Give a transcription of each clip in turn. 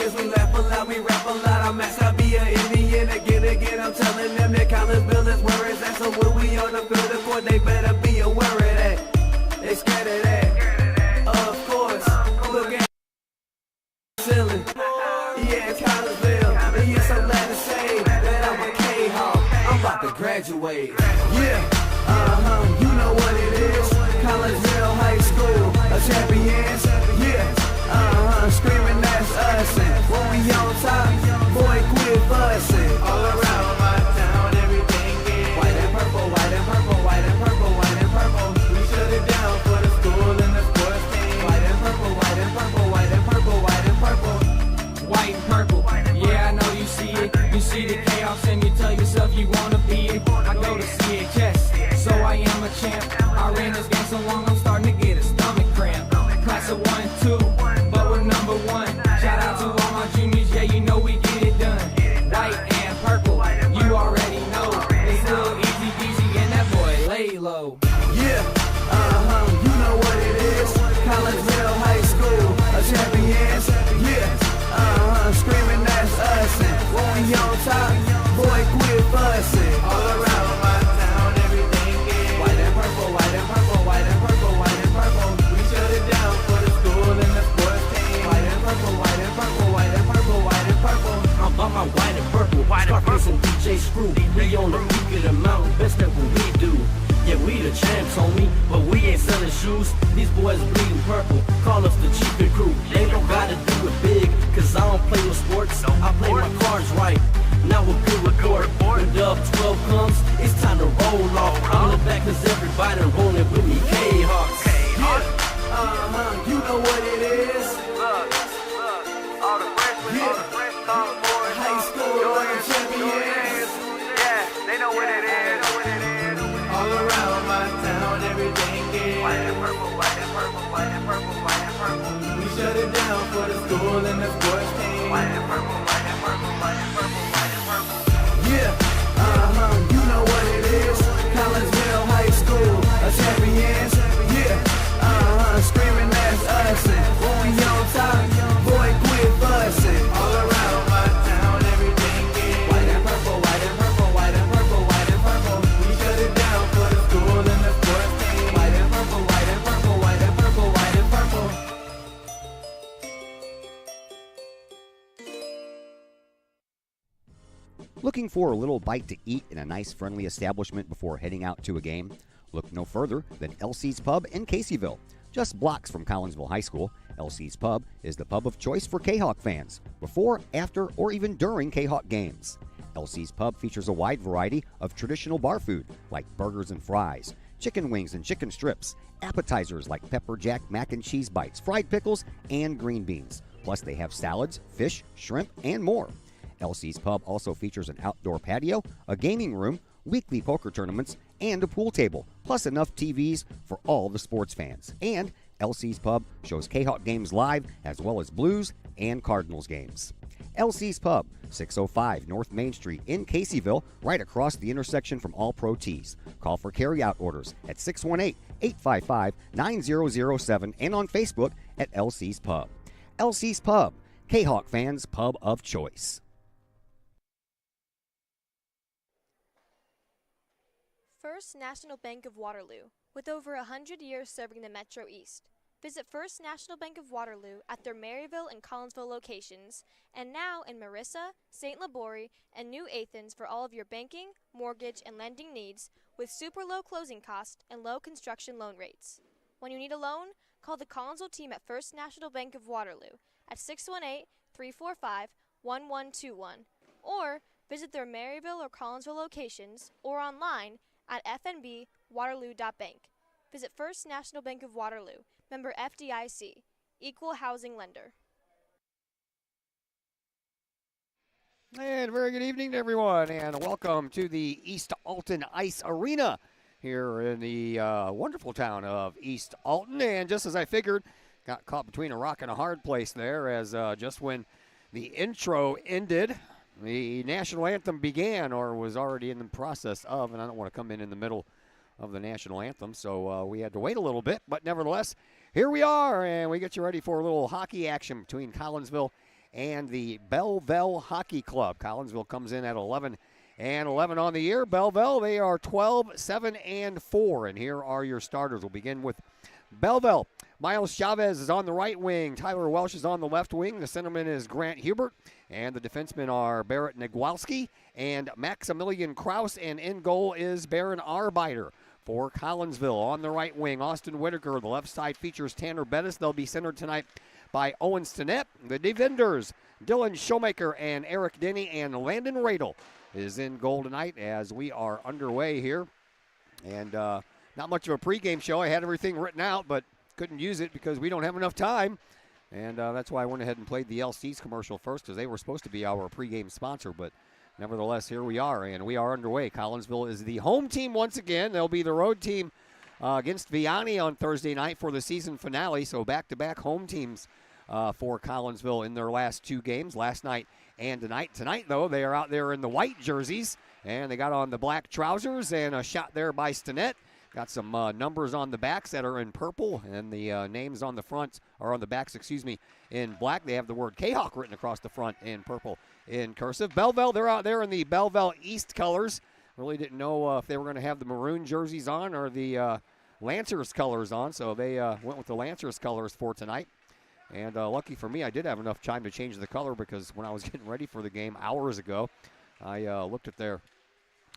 years we laugh a lot, we rap a lot. I'm asked I be an Indian again. I'm telling them that Collinsville is where it's at. So when we on the field of court, they better be aware of that. They scared of that. Of course. Look at ceiling. Yeah, it's Collinsville. And yes, I'm glad to say that I'm a Kahok. I'm about to graduate. Yeah. You know what it is. Collinsville High School, a champions. Yeah. Screaming that's us. And when we on top, boy, quit fussing. All around my town, everything is white and purple, white and purple, white and purple, white and purple. We shut it down for the school and the sports team. White and purple, white and purple, white and purple, white and purple. White and purple, yeah, I know you see it. You see the chaos and you tell yourself you wanna be it. I go to see it, yes, so I am a champ. I ran this game so long I'm starting to get a stomach cramp. Class of 1 and 2, but we're number 1. Shout out to all my juniors, yeah, you know we get it done. White and purple, you already know. It's little easy peasy and that boy lay low. Yeah, you know what it is. Collinsville High School, a champions. Yeah, screaming that's us. And when we on top, boy, quit fussing. All around my town, everything is white and purple, white and purple, white and purple, white and purple. We shut it down for the school and the sports team. White and purple, white and purple, white and purple, white and purple. I'm about my white and purple, Scarface and DJ Screw. We on the peak of the mountain, best at what we do. Yeah, we the champs, homie, but we ain't selling shoes. These boys bleeding purple, call us the chiefin' crew. They don't gotta do it big, cause I don't play with sports. I play my cards right, now a good report. When Dub 12 comes, it's time to roll off. I'm in the back cause everybody rolling with me, K-Hawks. Yeah, you know what it is. All the freshmen, boys, High school champions. yeah, they know what it is. All around my town, everything is White and purple, white and purple, white and purple, white and purple. we shut it down for the school and the sports team. White and purple, white and purple, white and purple, white and purple. Yeah, you know what it is. Collinsville High School, a champions. Yeah, screaming that's us. And when we on top, boy, quit fussing. All around my town, everything is white and purple, white and purple, white and purple, white and purple. We shut it down for the school and the sports team. White and purple, white and purple, white and purple, white and purple. Looking for a little bite to eat in a nice friendly establishment before heading out to a game? Look no further than LC's Pub in Caseyville. Just blocks from Collinsville High School, LC's Pub is the pub of choice for Kahok fans, before, after, or even during Kahok games. LC's Pub features a wide variety of traditional bar food like burgers and fries, chicken wings and chicken strips, appetizers like pepper jack mac and cheese bites, fried pickles, and green beans. Plus they have salads, fish, shrimp, and more. LC's Pub also features an outdoor patio, a gaming room, weekly poker tournaments, and a pool table, plus enough TVs for all the sports fans. And LC's Pub shows Kahok games live, as well as Blues and Cardinals games. LC's Pub, 605 North Main Street in Caseyville, right across the intersection from All Pro Tees. Call for carry-out orders at 618-855-9007 and on Facebook at LC's Pub. LC's Pub, Kahok fans' pub of choice. First National Bank of Waterloo, with over 100 years serving the Metro East. Visit First National Bank of Waterloo at their Maryville and Collinsville locations, and now in Marissa, St. Laborie, and New Athens for all of your banking, mortgage, and lending needs with super low closing costs and low construction loan rates. When you need a loan, call the Collinsville team at First National Bank of Waterloo at 618-345-1121, or visit their Maryville or Collinsville locations or online at fnbwaterloo.bank. Visit First National Bank of Waterloo, member FDIC, equal housing lender. And very good evening to everyone, and welcome to the East Alton Ice Arena here in the wonderful town of East Alton. And just as I figured, got caught between a rock and a hard place there, as just when the intro ended, the national anthem began, or was already in the process of, and I don't want to come in the middle of the national anthem, so we had to wait a little bit, but nevertheless, here we are, and we get you ready for a little hockey action between Collinsville and the Belleville Hockey Club. Collinsville comes in at 11-11 on the year. Belleville, they are 12-7-4, and here are your starters. We'll begin with Belleville. Miles Chavez is on the right wing. Tyler Welsh is on the left wing. The centerman is Grant Hubert. And the defensemen are Barrett Nagwalski and Maximilian Kraus. And in goal is Baron Arbeiter for Collinsville. On the right wing, Austin Whitaker. The left side features Tanner Bettis. They'll be centered tonight by Owen Stinnett. The defenders, Dylan Showmaker and Eric Denny. And Landon Radel is in goal tonight as we are underway here. And not much of a pregame show. I had everything written out, but couldn't use it because we don't have enough time. And that's why I went ahead and played the LC's commercial first, because they were supposed to be our pregame sponsor. But nevertheless, here we are, and we are underway. Collinsville is the home team once again. They'll be the road team against Vianney on Thursday night for the season finale. So back-to-back home teams for Collinsville in their last two games, last night and tonight. Tonight, though, they are out there in the white jerseys, and they got on the black trousers, and a shot there by Stinnett. Got some numbers on the backs that are in purple, and the names on the front, or on the backs, in black. They have the word Kahok written across the front in purple in cursive. Belleville, they're out there in the Belleville East colors. Really didn't know if they were going to have the maroon jerseys on or the Lancers colors on, so they went with the Lancers colors for tonight. And lucky for me, I did have enough time to change the color, because when I was getting ready for the game hours ago, I looked at their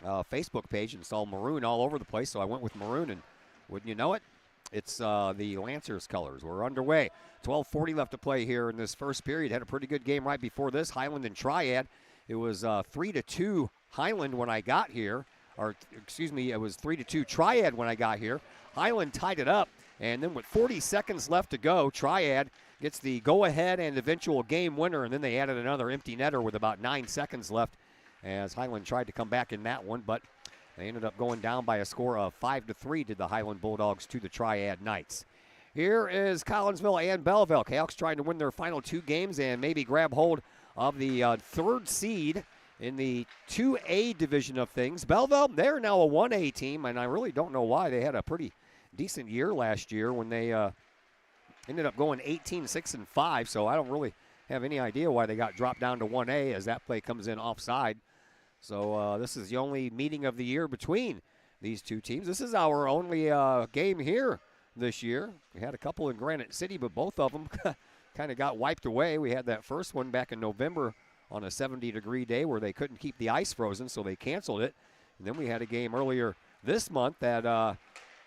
Facebook page and saw maroon all over the place, so I went with maroon, and wouldn't you know it, it's the Lancers colors. We're underway. 12:40 left to play here in this first period. Had a pretty good game right before this. Highland and Triad. It was 3-2 Highland when I got here, it was 3-2 Triad when I got here. Highland tied it up, and then with 40 seconds left to go, Triad gets the go-ahead and eventual game winner, and then they added another empty netter with about 9 seconds left, as Highland tried to come back in that one, but they ended up going down by a score of 5-3, did the Highland Bulldogs to the Triad Knights. Here is Collinsville and Belleville. Cahock's trying to win their final two games and maybe grab hold of the third seed in the 2A division of things. Belleville, they're now a 1A team, and I really don't know why. They had a pretty decent year last year when they ended up going 18-6-5, so I don't really have any idea why they got dropped down to 1A, as that play comes in offside. So this is the only meeting of the year between these two teams. This is our only game here this year. We had a couple in Granite City, but both of them kind of got wiped away. We had that first one back in November on a 70-degree day where they couldn't keep the ice frozen, so they canceled it. And then we had a game earlier this month that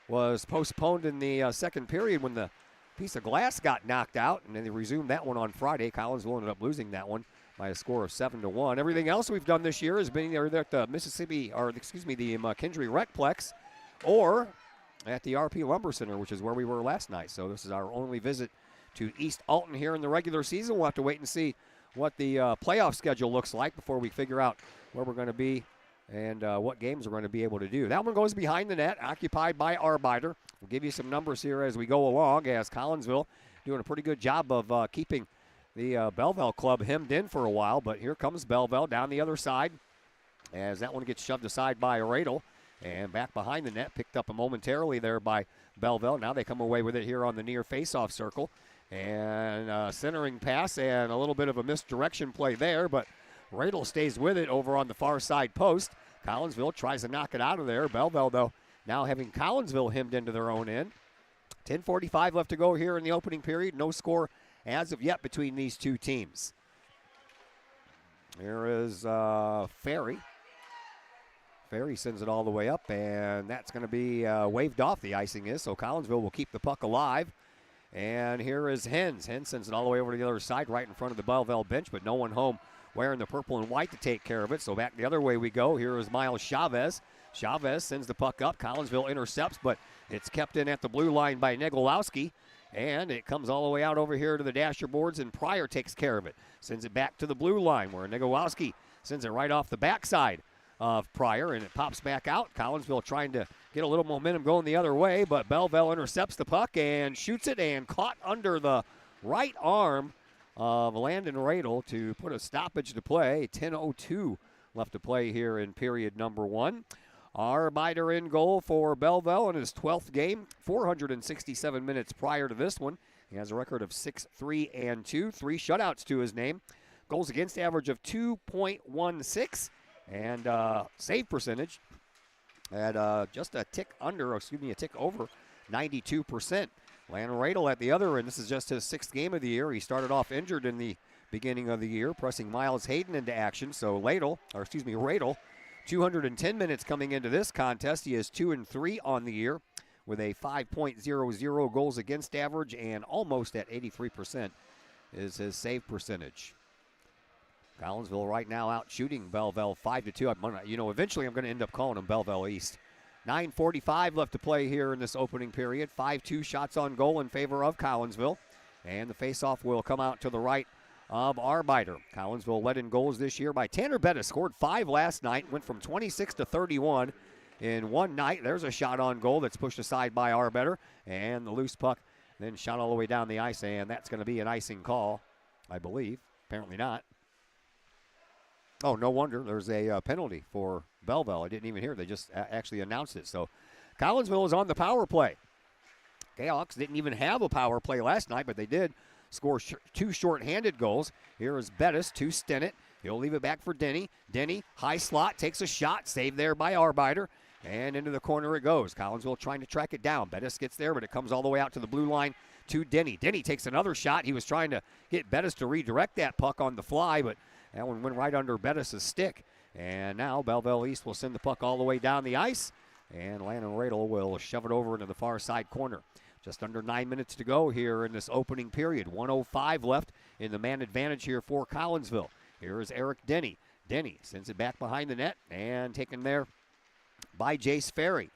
was postponed in the second period when the piece of glass got knocked out, and then they resumed that one on Friday. Collinsville ended up losing that one by a score of 7-1. Everything else we've done this year has been either at the the McKendree Recplex or at the RP Lumber Center, which is where we were last night. So this is our only visit to East Alton here in the regular season. We'll have to wait and see what the playoff schedule looks like before we figure out where we're going to be and what games we're going to be able to do. That one goes behind the net, occupied by Arbeiter. We'll give you some numbers here as we go along, as Collinsville doing a pretty good job of keeping the Belleville club hemmed in for a while. But here comes Belleville down the other side as that one gets shoved aside by Radel. And back behind the net, picked up momentarily there by Belleville. Now they come away with it here on the near face-off circle. And centering pass and a little bit of a misdirection play there, but Radel stays with it over on the far side post. Collinsville tries to knock it out of there. Belleville, though, now having Collinsville hemmed into their own end. 10:45 left to go here in the opening period. No score as of yet between these two teams. There is Ferry. Ferry sends it all the way up, and that's going to be waved off, the icing is, so Collinsville will keep the puck alive. And here is Hens. Hens sends it all the way over to the other side, right in front of the Belleville bench, but no one home wearing the purple and white to take care of it. So back the other way we go. Here is Miles Chavez. Chavez sends the puck up. Collinsville intercepts, but it's kept in at the blue line by Negolowski. And it comes all the way out over here to the dasher boards, and Pryor takes care of it. Sends it back to the blue line, where Negolowski sends it right off the backside of Pryor, and it pops back out. Collinsville trying to get a little momentum going the other way, but Belleville intercepts the puck and shoots it, and caught under the right arm of Landon Radel to put a stoppage to play. 10:02 left to play here in period number one. Arbeiter in goal for Belleville in his 12th game, 467 minutes prior to this one. He has a record of 6-3-2, 3 shutouts to his name. goals against average of 2.16, and save percentage at just a tick over 92%. Landon Radel at the other end. This is just his 6th game of the year. He started off injured in the beginning of the year, pressing Miles Hayden into action. So Radel, 210 minutes coming into this contest. He is 2-3 on the year with a 5.00 goals against average, and almost at 83% is his save percentage. Collinsville right now out shooting Belleville 5-2. Eventually I'm going to end up calling them Belleville East. 9:45 left to play here in this opening period. 5-2 shots on goal in favor of Collinsville. And the faceoff will come out to the right of Arbeiter. Collinsville led in goals this year by Tanner Bettis. Scored 5 last night. Went from 26 to 31 in one night. There's a shot on goal that's pushed aside by Arbeiter. And the loose puck then shot all the way down the ice. And that's going to be an icing call, I believe. Apparently not. Oh, no wonder. There's a penalty for Belleville. I didn't even hear. They just actually announced it. So Collinsville is on the power play. Kahawks didn't even have a power play last night, but they did score 2 short-handed goals. Here is Bettis to Stennett. He'll leave it back for Denny. Denny, high slot, takes a shot. Saved there by Arbeiter. And into the corner it goes. Collinsville trying to track it down. Bettis gets there, but it comes all the way out to the blue line to Denny. Denny takes another shot. He was trying to get Bettis to redirect that puck on the fly, but that one went right under Bettis' stick. And now Belleville East will send the puck all the way down the ice. And Landon Radel will shove it over into the far side corner. Just under 9 minutes to go here in this opening period. 1:05 left in the man advantage here for Collinsville. Here is Eric Denny. Denny sends it back behind the net and taken there by Jace Ferry.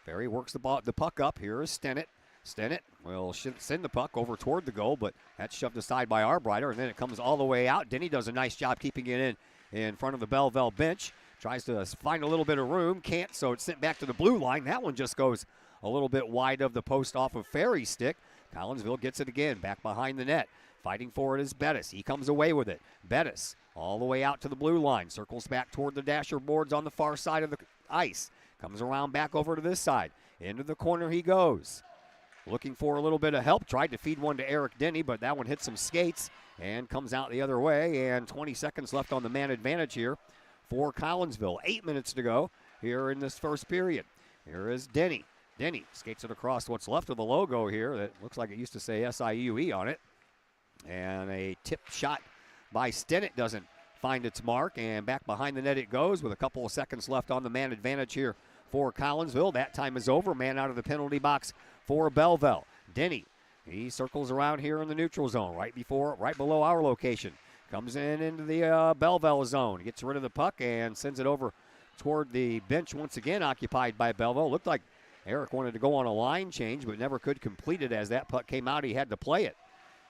Ferry works the puck up. Here is Stennett. Stennett will send the puck over toward the goal, but that's shoved aside by Arbeiter, and then it comes all the way out. Denny does a nice job keeping it in front of the Belleville bench. Tries to find a little bit of room, can't, so it's sent back to the blue line. That one just goes a little bit wide of the post off of Ferry's stick. Collinsville gets it again, back behind the net. Fighting for it is Bettis. He comes away with it. Bettis all the way out to the blue line. Circles back toward the dasher boards on the far side of the ice. Comes around back over to this side. Into the corner he goes. Looking for a little bit of help. Tried to feed one to Eric Denny, but that one hits some skates and comes out the other way. And 20 seconds left on the man advantage here for Collinsville. 8 minutes to go here in this first period. Here is Denny. Denny skates it across what's left of the logo here. That looks like it used to say SIUE on it. And a tip shot by Stennett doesn't find its mark. And back behind the net it goes with a couple of seconds left on the man advantage here for Collinsville. That time is over. Man out of the penalty box for Belleville. Denny, he circles around here in the neutral zone, right below our location. Comes into the Belleville zone. Gets rid of the puck and sends it over toward the bench once again, occupied by Belleville. Looked like Eric wanted to go on a line change, but never could complete it as that puck came out. He had to play it.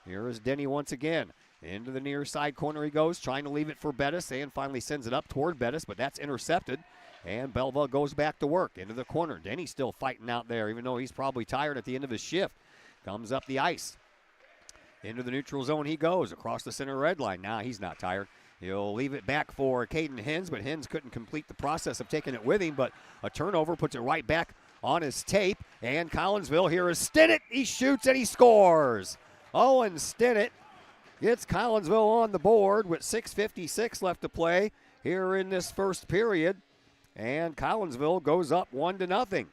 Here is Denny once again. Into the near side corner he goes, trying to leave it for Bettis, and finally sends it up toward Bettis, but that's intercepted. And Belleville goes back to work into the corner. Denny still fighting out there, even though he's probably tired at the end of his shift. Comes up the ice. Into the neutral zone he goes, across the center red line. Now he's not tired. He'll leave it back for Caden Hens, but Hens couldn't complete the process of taking it with him, but a turnover puts it right back on his tape. And Collinsville, here is Stennett. He shoots and he scores. Owen Stennett gets Collinsville on the board with 6:56 left to play here in this first period. And Collinsville goes up 1-0.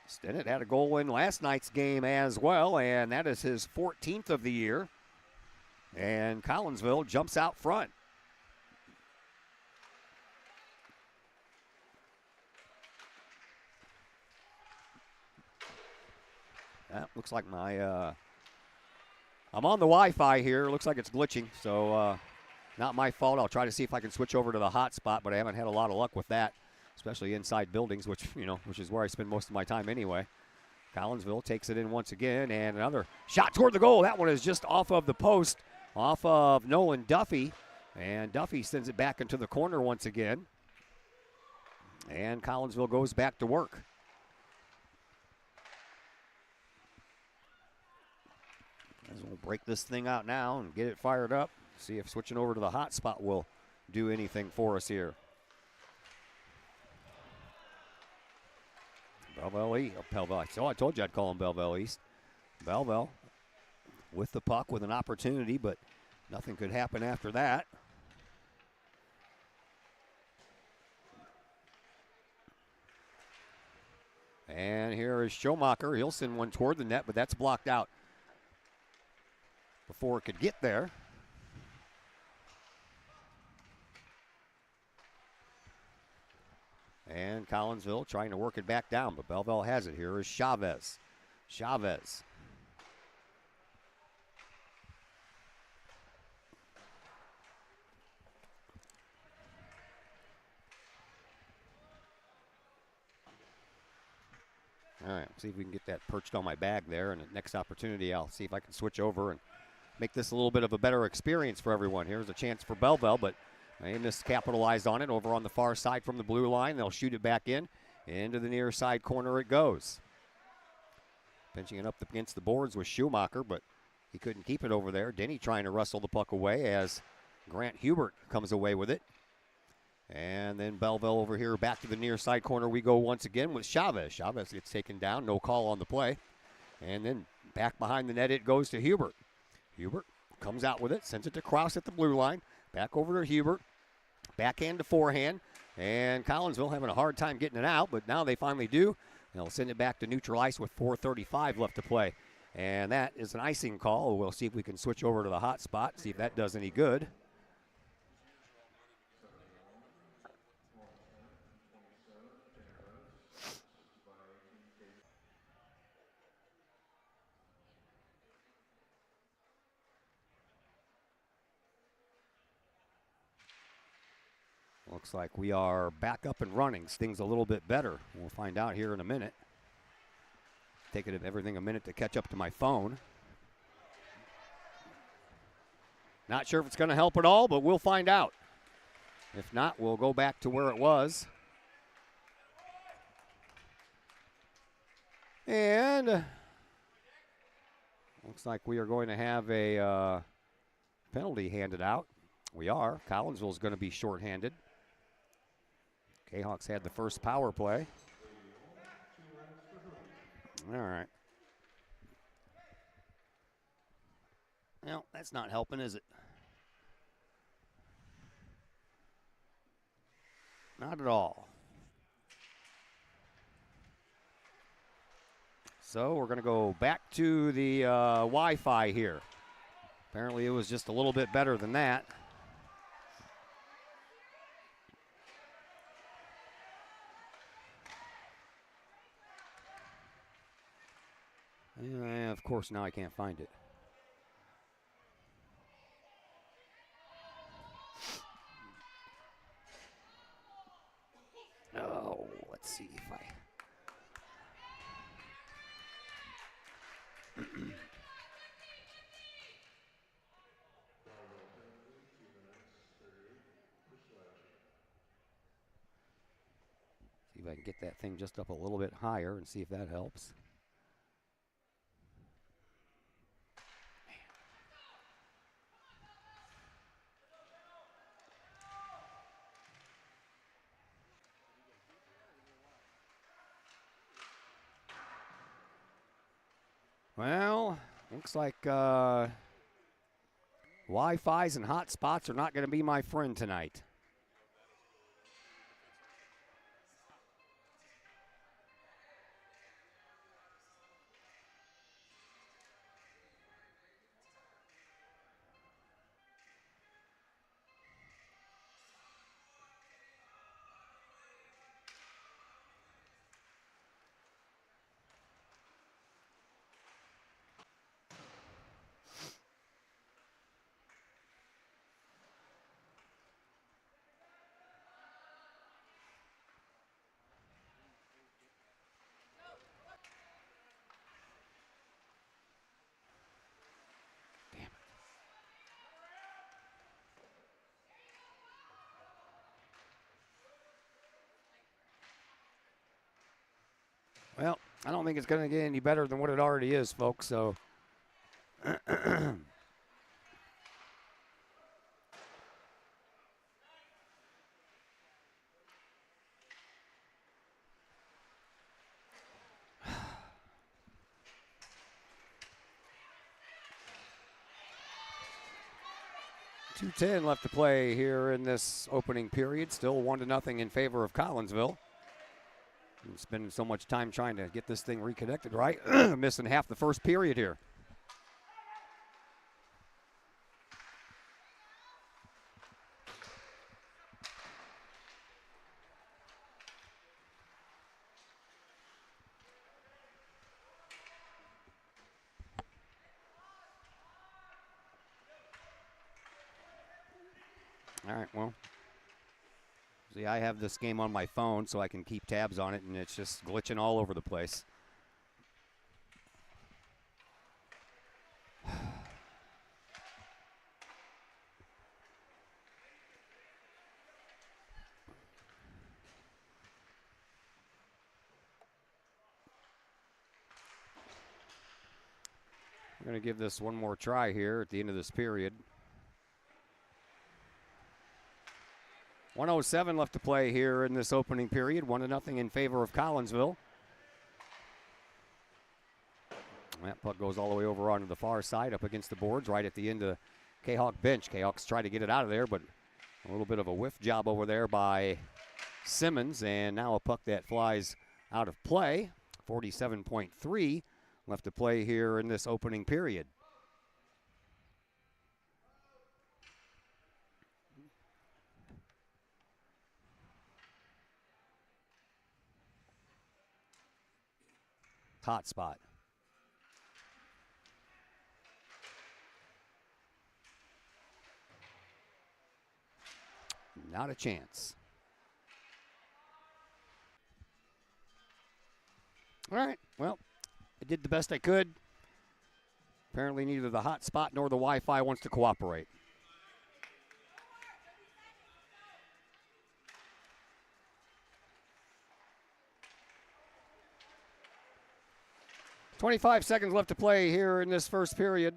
Stennett had a goal in last night's game as well, and that is his 14th of the year. And Collinsville jumps out front. That looks like my, I'm on the Wi-Fi here. Looks like it's glitching, so not my fault. I'll try to see if I can switch over to the hotspot, but I haven't had a lot of luck with that, especially inside buildings, which is where I spend most of my time anyway. Collinsville takes it in once again, and another shot toward the goal. That one is just off of the post, off of Nolan Duffy, and Duffy sends it back into the corner once again. And Collinsville goes back to work. As we'll break this thing out now and get it fired up. See if switching over to the hot spot will do anything for us here. Belleville East. I told you I'd call him Belleville East. Belleville with the puck with an opportunity, but nothing could happen after that. And here is Schumacher. He'll send one toward the net, but that's blocked out before it could get there. And Collinsville trying to work it back down, but Belleville has it. Here is Chavez. Chavez. All right, see if we can get that perched on my bag there, and the next opportunity I'll see if I can switch over and make this a little bit of a better experience for everyone. Here's a chance for Belleville, but Amos capitalized on it over on the far side from the blue line. They'll shoot it back in. Into the near side corner it goes. Pinching it up against the boards with Schumacher, but he couldn't keep it over there. Denny trying to wrestle the puck away as Grant Hubert comes away with it. And then Belleville over here back to the near side corner we go once again with Chavez. Chavez gets taken down, no call on the play. And then back behind the net it goes to Hubert. Hubert comes out with it, sends it to Krause at the blue line. Back over to Hubert. Backhand to forehand. And Collinsville having a hard time getting it out, but now they finally do. They'll send it back to neutral ice with 4:35 left to play. And that is an icing call. We'll see if we can switch over to the hot spot, see if that does any good. Looks like we are back up and running. Sting's a little bit better. We'll find out here in a minute. Taking everything a minute to catch up to my phone. Not sure if it's going to help at all, but we'll find out. If not, we'll go back to where it was. And looks like we are going to have a penalty handed out. We are. Collinsville is going to be shorthanded. Kahawks had the first power play. All right. Well, that's not helping, is it? Not at all. So we're going to go back to the Wi-Fi here. Apparently it was just a little bit better than that. Yeah, of course, now I can't find it. Oh, let's see if I... see if I can get that thing just up a little bit higher and see if that helps. Well, looks like Wi-Fi's and hotspots are not going to be my friend tonight. Well, I don't think it's going to get any better than what it already is, folks, so. 2:10 left to play here in this opening period. Still 1-0 in favor of Collinsville. Been spending so much time trying to get this thing reconnected, right? Missing half the first period here. All right, well, see, I have this game on my phone so I can keep tabs on it, and it's just glitching all over the place. We're going to give this one more try here at the end of this period. 1:07 left to play here in this opening period. 1-0 in favor of Collinsville. That puck goes all the way over onto the far side, up against the boards, right at the end of Kahok bench. Kahok's trying to get it out of there, but a little bit of a whiff job over there by Simmons, and now a puck that flies out of play. 47.3 left to play here in this opening period. Hot spot. Not a chance. All right, well, I did the best I could. Apparently neither the hot spot nor the Wi-Fi wants to cooperate. .25 seconds left to play here in this first period.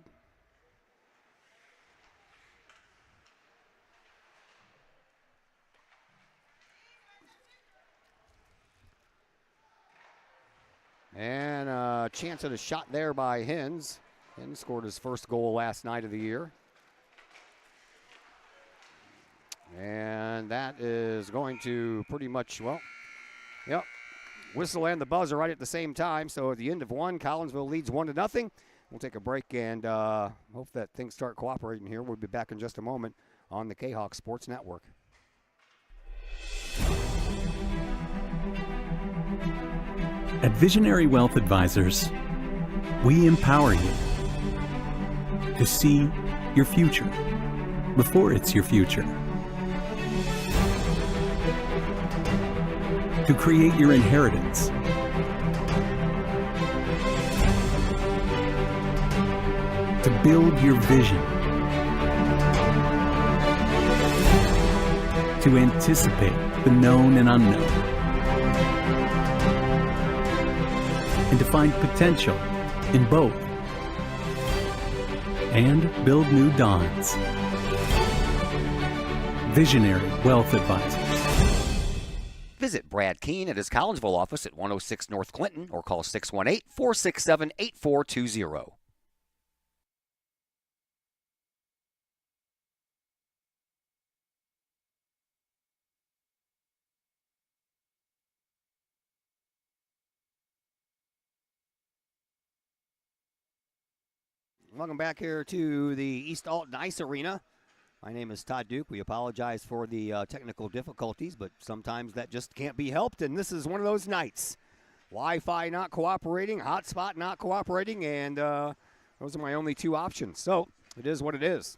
And a chance at a shot there by Hens. Hens scored his first goal last night of the year. And that is going to pretty much, well, yep. Whistle and the buzzer right at the same time. So at the end of one, Collinsville leads 1-0. We'll take a break and hope that things start cooperating here. We'll be back in just a moment on the Kahok Sports Network. At Visionary Wealth Advisors, we empower you to see your future before it's your future. To create your inheritance. To build your vision. To anticipate the known and unknown. And to find potential in both. And build new dawns. Visionary Wealth Advisors. Visit Brad Keene at his Collinsville office at 106 North Clinton or call 618-467-8420. Welcome back here to the East Alton Ice Arena. My name is Todd Duke. We apologize for the technical difficulties, but sometimes that just can't be helped, and this is one of those nights. Wi-Fi not cooperating, hotspot not cooperating, and those are my only two options. So it is what it is.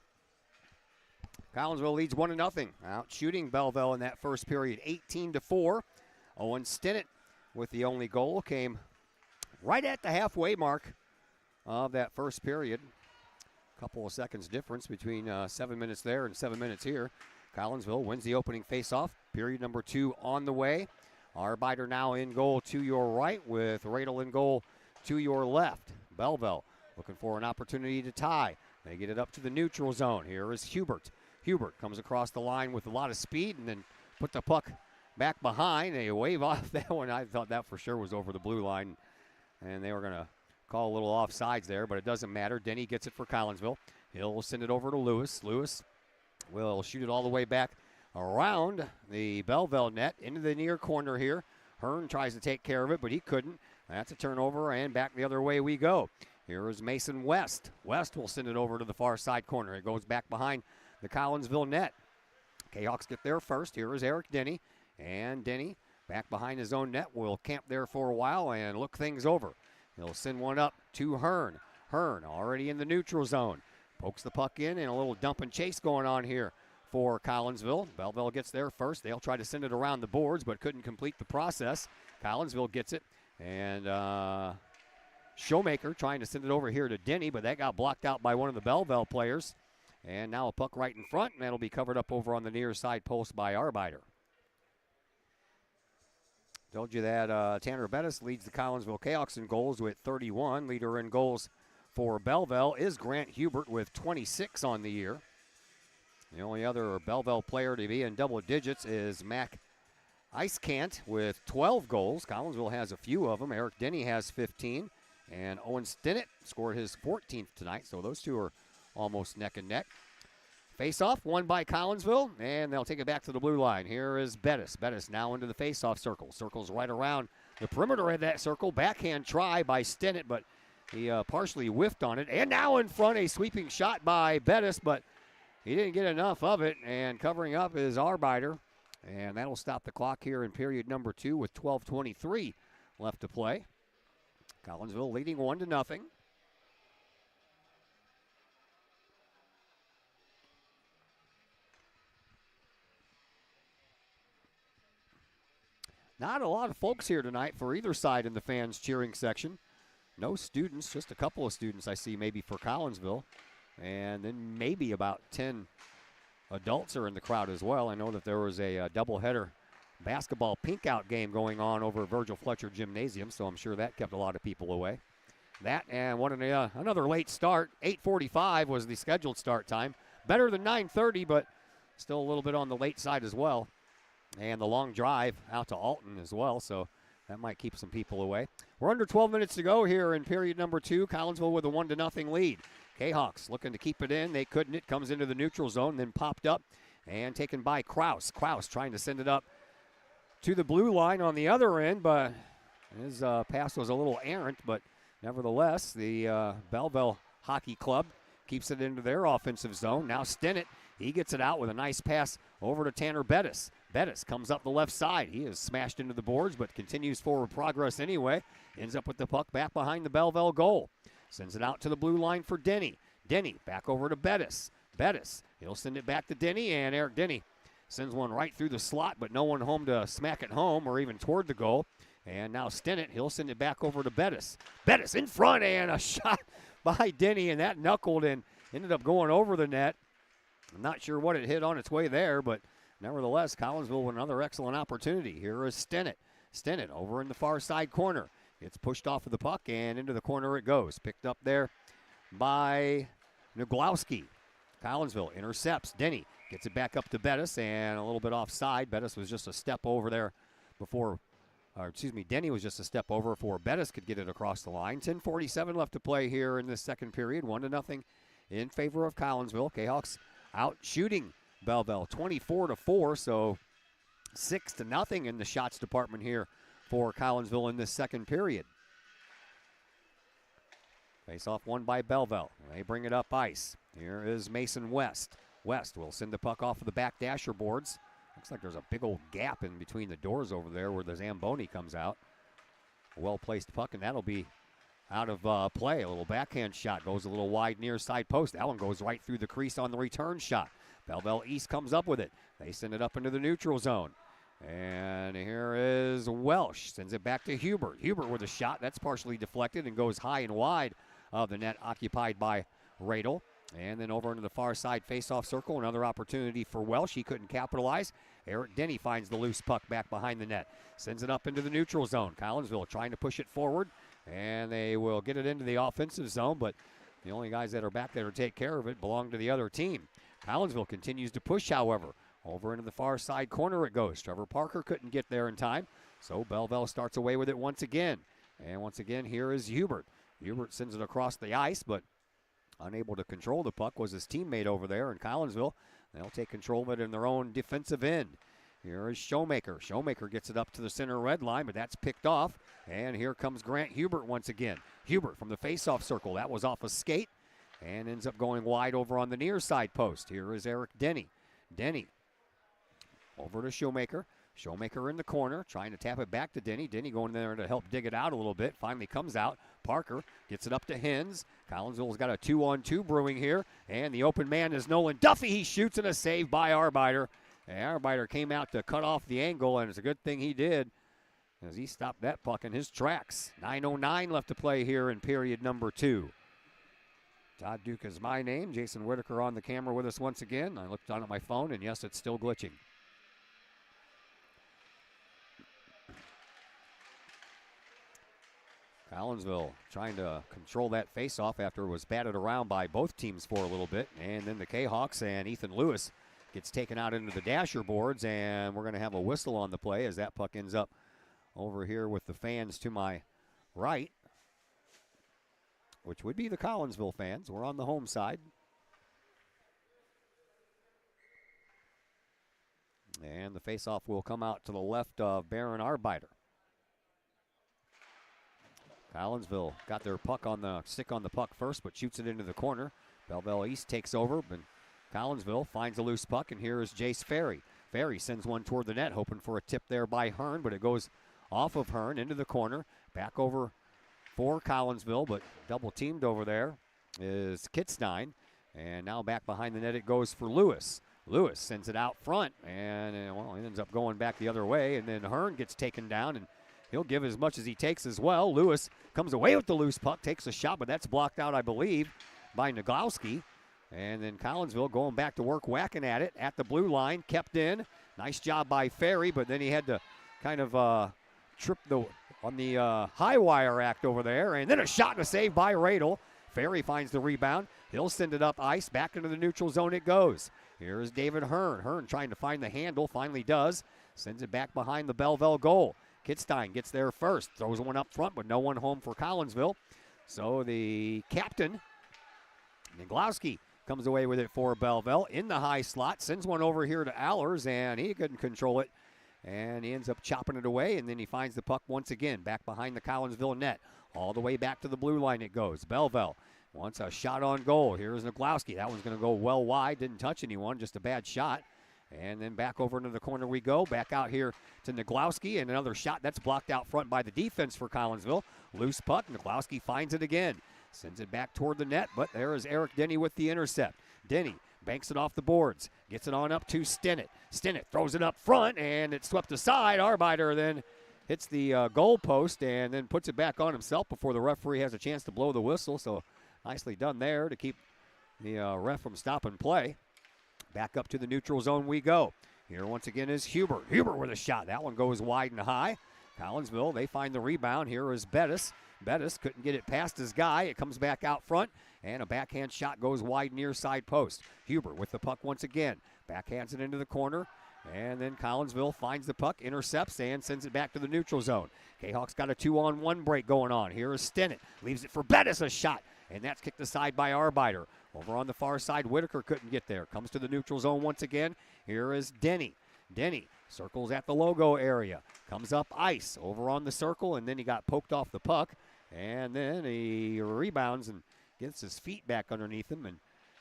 Collinsville leads 1-0. Out shooting Belleville in that first period, 18-4. Owen Stinnett with the only goal came right at the halfway mark of that first period. Couple of seconds difference between 7 minutes there and 7 minutes here. Collinsville wins the opening faceoff. Period number 2 on the way. Arbeiter now in goal to your right with Radel in goal to your left. Belleville looking for an opportunity to tie. They get it up to the neutral zone. Here is Hubert. Hubert comes across the line with a lot of speed and then put the puck back behind. They wave off that one. I thought that for sure was over the blue line, and they were going to call a little offsides there, but it doesn't matter. Denny gets it for Collinsville. He'll send it over to Lewis. Lewis will shoot it all the way back around the Belleville net into the near corner here. Hearn tries to take care of it, but he couldn't. That's a turnover, and back the other way we go. Here is Mason West. West will send it over to the far side corner. It goes back behind the Collinsville net. Kahawks get there first. Here is Eric Denny. And Denny, back behind his own net, will camp there for a while and look things over. He'll send one up to Hearn. Hearn already in the neutral zone. Pokes the puck in, and a little dump and chase going on here for Collinsville. Belleville gets there first. They'll try to send it around the boards, but couldn't complete the process. Collinsville gets it. And Showmaker trying to send it over here to Denny, but that got blocked out by one of the Belleville players. And now a puck right in front, and that'll be covered up over on the near side post by Arbeiter. Told you that Tanner Bettis leads the Collinsville Kahawks in goals with 31. Leader in goals for Belleville is Grant Hubert with 26 on the year. The only other Belleville player to be in double digits is Mac Icekant with 12 goals. Collinsville has a few of them. Eric Denny has 15. And Owen Stinnett scored his 14th tonight, so those two are almost neck and neck. Face-off won by Collinsville, and they'll take it back to the blue line. Here is Bettis. Bettis now into the face-off circle. Circles right around the perimeter of that circle. Backhand try by Stinnett, but he partially whiffed on it. And now in front, a sweeping shot by Bettis, but he didn't get enough of it, and covering up is Arbeiter. And that'll stop the clock here in period number 2 with 12:23 left to play. Collinsville leading 1-0. Not a lot of folks here tonight for either side in the fans cheering section. No students, just a couple of students I see maybe for Collinsville. And then maybe about 10 adults are in the crowd as well. I know that there was a doubleheader basketball pink-out game going on over Virgil Fletcher Gymnasium, so I'm sure that kept a lot of people away. That and another late start. 8:45 was the scheduled start time. Better than 9:30, but still a little bit on the late side as well. And the long drive out to Alton as well, so that might keep some people away. We're under 12 minutes to go here in period number 2. Collinsville with a 1-0 lead. Kahawks looking to keep it in. They couldn't. It comes into the neutral zone, then popped up and taken by Kraus. Kraus trying to send it up to the blue line on the other end, but his pass was a little errant, but nevertheless, the Belleville Hockey Club keeps it into their offensive zone. Now Stinnett, he gets it out with a nice pass over to Tanner Bettis. Bettis comes up the left side. He is smashed into the boards, but continues forward progress anyway. Ends up with the puck back behind the Belleville goal. Sends it out to the blue line for Denny. Denny back over to Bettis. Bettis, he'll send it back to Denny, and Eric Denny sends one right through the slot, but no one home to smack it home or even toward the goal. And now Stinnett, he'll send it back over to Bettis. Bettis in front, and a shot by Denny, and that knuckled and ended up going over the net. I'm not sure what it hit on its way there, but nevertheless, Collinsville with another excellent opportunity. Here is Stinnett. Stinnett over in the far side corner. It's pushed off of the puck, and into the corner it goes. Picked up there by Nuglowski. Collinsville intercepts. Denny gets it back up to Bettis, and a little bit offside. Bettis was just a step over there before, Denny was just a step over before Bettis could get it across the line. 10:47 left to play here in this second period. 1-0 in favor of Collinsville. Kahawks out shooting Belleville 24-4, so 6-0 in the shots department here for Collinsville in this second period. Face-off won by Belleville. They bring it up ice. Here is Mason West. West will send the puck off of the back dasher boards. Looks like there's a big old gap in between the doors over there where the Zamboni comes out. A well-placed puck, and that'll be out of play. A little backhand shot goes a little wide near side post. That one goes right through the crease on the return shot. Belleville East comes up with it. They send it up into the neutral zone. And here is Welsh. Sends it back to Hubert. Hubert with a shot. That's partially deflected and goes high and wide of the net occupied by Radel. And then over into the far side face-off circle. Another opportunity for Welsh. He couldn't capitalize. Eric Denny finds the loose puck back behind the net. Sends it up into the neutral zone. Collinsville trying to push it forward. And they will get it into the offensive zone. But the only guys that are back there to take care of it belong to the other team. Collinsville continues to push, however. Over into the far side corner it goes. Trevor Parker couldn't get there in time. So Belleville starts away with it once again. And once again, here is Hubert. Hubert sends it across the ice, but unable to control the puck was his teammate over there. And Collinsville, They'll take control of it in their own defensive end. Here is Showmaker. Showmaker gets it up to the center red line, but that's picked off. And here comes Grant Hubert once again. Hubert from the faceoff circle. That was off a skate and ends up going wide over on the near side post. Here is Eric Denny. Denny over to Showmaker. Showmaker in the corner, trying to tap it back to Denny. Denny going there to help dig it out a little bit. Finally comes out. Parker gets it up to Hens. Collinsville's got a 2-on-2 brewing here. And the open man is Nolan Duffy. He shoots and a save by Arbeiter. And Arbeiter came out to cut off the angle, and it's a good thing he did, as he stopped that puck in his tracks. 9:09 left to play here in period number 2. Todd Duke is my name. Jason Whitaker on the camera with us once again. I looked down at my phone, and yes, it's still glitching. Collinsville trying to control that faceoff after it was batted around by both teams for a little bit. And then the Kahawks and Ethan Lewis gets taken out into the dasher boards, and we're going to have a whistle on the play as that puck ends up over here with the fans to my right, which would be the Collinsville fans. We're on the home side. And the faceoff will come out to the left of Baron Arbeiter. Collinsville got their puck on the stick on the puck first, but shoots it into the corner. Belleville East takes over, but Collinsville finds a loose puck, and here is Jace Ferry. Ferry sends one toward the net, hoping for a tip there by Hearn, but it goes off of Hearn into the corner. Back over for Collinsville, but double teamed over there is Kitstein. And now back behind the net it goes for Lewis. Lewis sends it out front, and well, it ends up going back the other way, and then Hearn gets taken down, and he'll give as much as he takes as well. Lewis comes away with the loose puck, takes a shot, but that's blocked out, I believe, by Naglowski. And then Collinsville going back to work, whacking at it at the blue line, kept in. Nice job by Ferry, but then he had to kind of trip on the high wire act over there. And then a shot and a save by Radel. Ferry finds the rebound. He'll send it up ice. Back into the neutral zone it goes. Here is David Hearn. Hearn trying to find the handle, finally does. Sends it back behind the Belleville goal. Kitstein gets there first, throws one up front, but no one home for Collinsville. So the captain, Naglowski, comes away with it for Belleville in the high slot, sends one over here to Allers, and he couldn't control it. And he ends up chopping it away, and then he finds the puck once again back behind the Collinsville net. All the way back to the blue line it goes. Belleville wants a shot on goal. Here's Naglowski. That one's going to go well wide. Didn't touch anyone, just a bad shot. And then back over into the corner we go. Back out here to Naglowski, and another shot that's blocked out front by the defense for Collinsville. Loose puck. Naglowski finds it again. Sends it back toward the net, but there is Eric Denny with the intercept. Denny banks it off the boards. Gets it on up to Stinnett. Stinnett throws it up front, and it's swept aside. Arbeiter then hits the goal post and then puts it back on himself before the referee has a chance to blow the whistle. So nicely done there to keep the ref from stopping play. Back up to the neutral zone we go. Here once again is Hubert. Hubert with a shot. That one goes wide and high. Collinsville, they find the rebound. Here is Bettis. Bettis couldn't get it past his guy. It comes back out front, and a backhand shot goes wide near side post. Hubert with the puck once again. Backhands it into the corner, and then Collinsville finds the puck, intercepts, and sends it back to the neutral zone. Kahawks got a 2-on-1 break going on. Here is Stinnett. Leaves it for Bettis, a shot, and that's kicked aside by Arbeiter. Over on the far side, Whitaker couldn't get there. Comes to the neutral zone once again. Here is Denny. Denny circles at the logo area. Comes up ice over on the circle, and then he got poked off the puck. And then he rebounds and gets his feet back underneath him and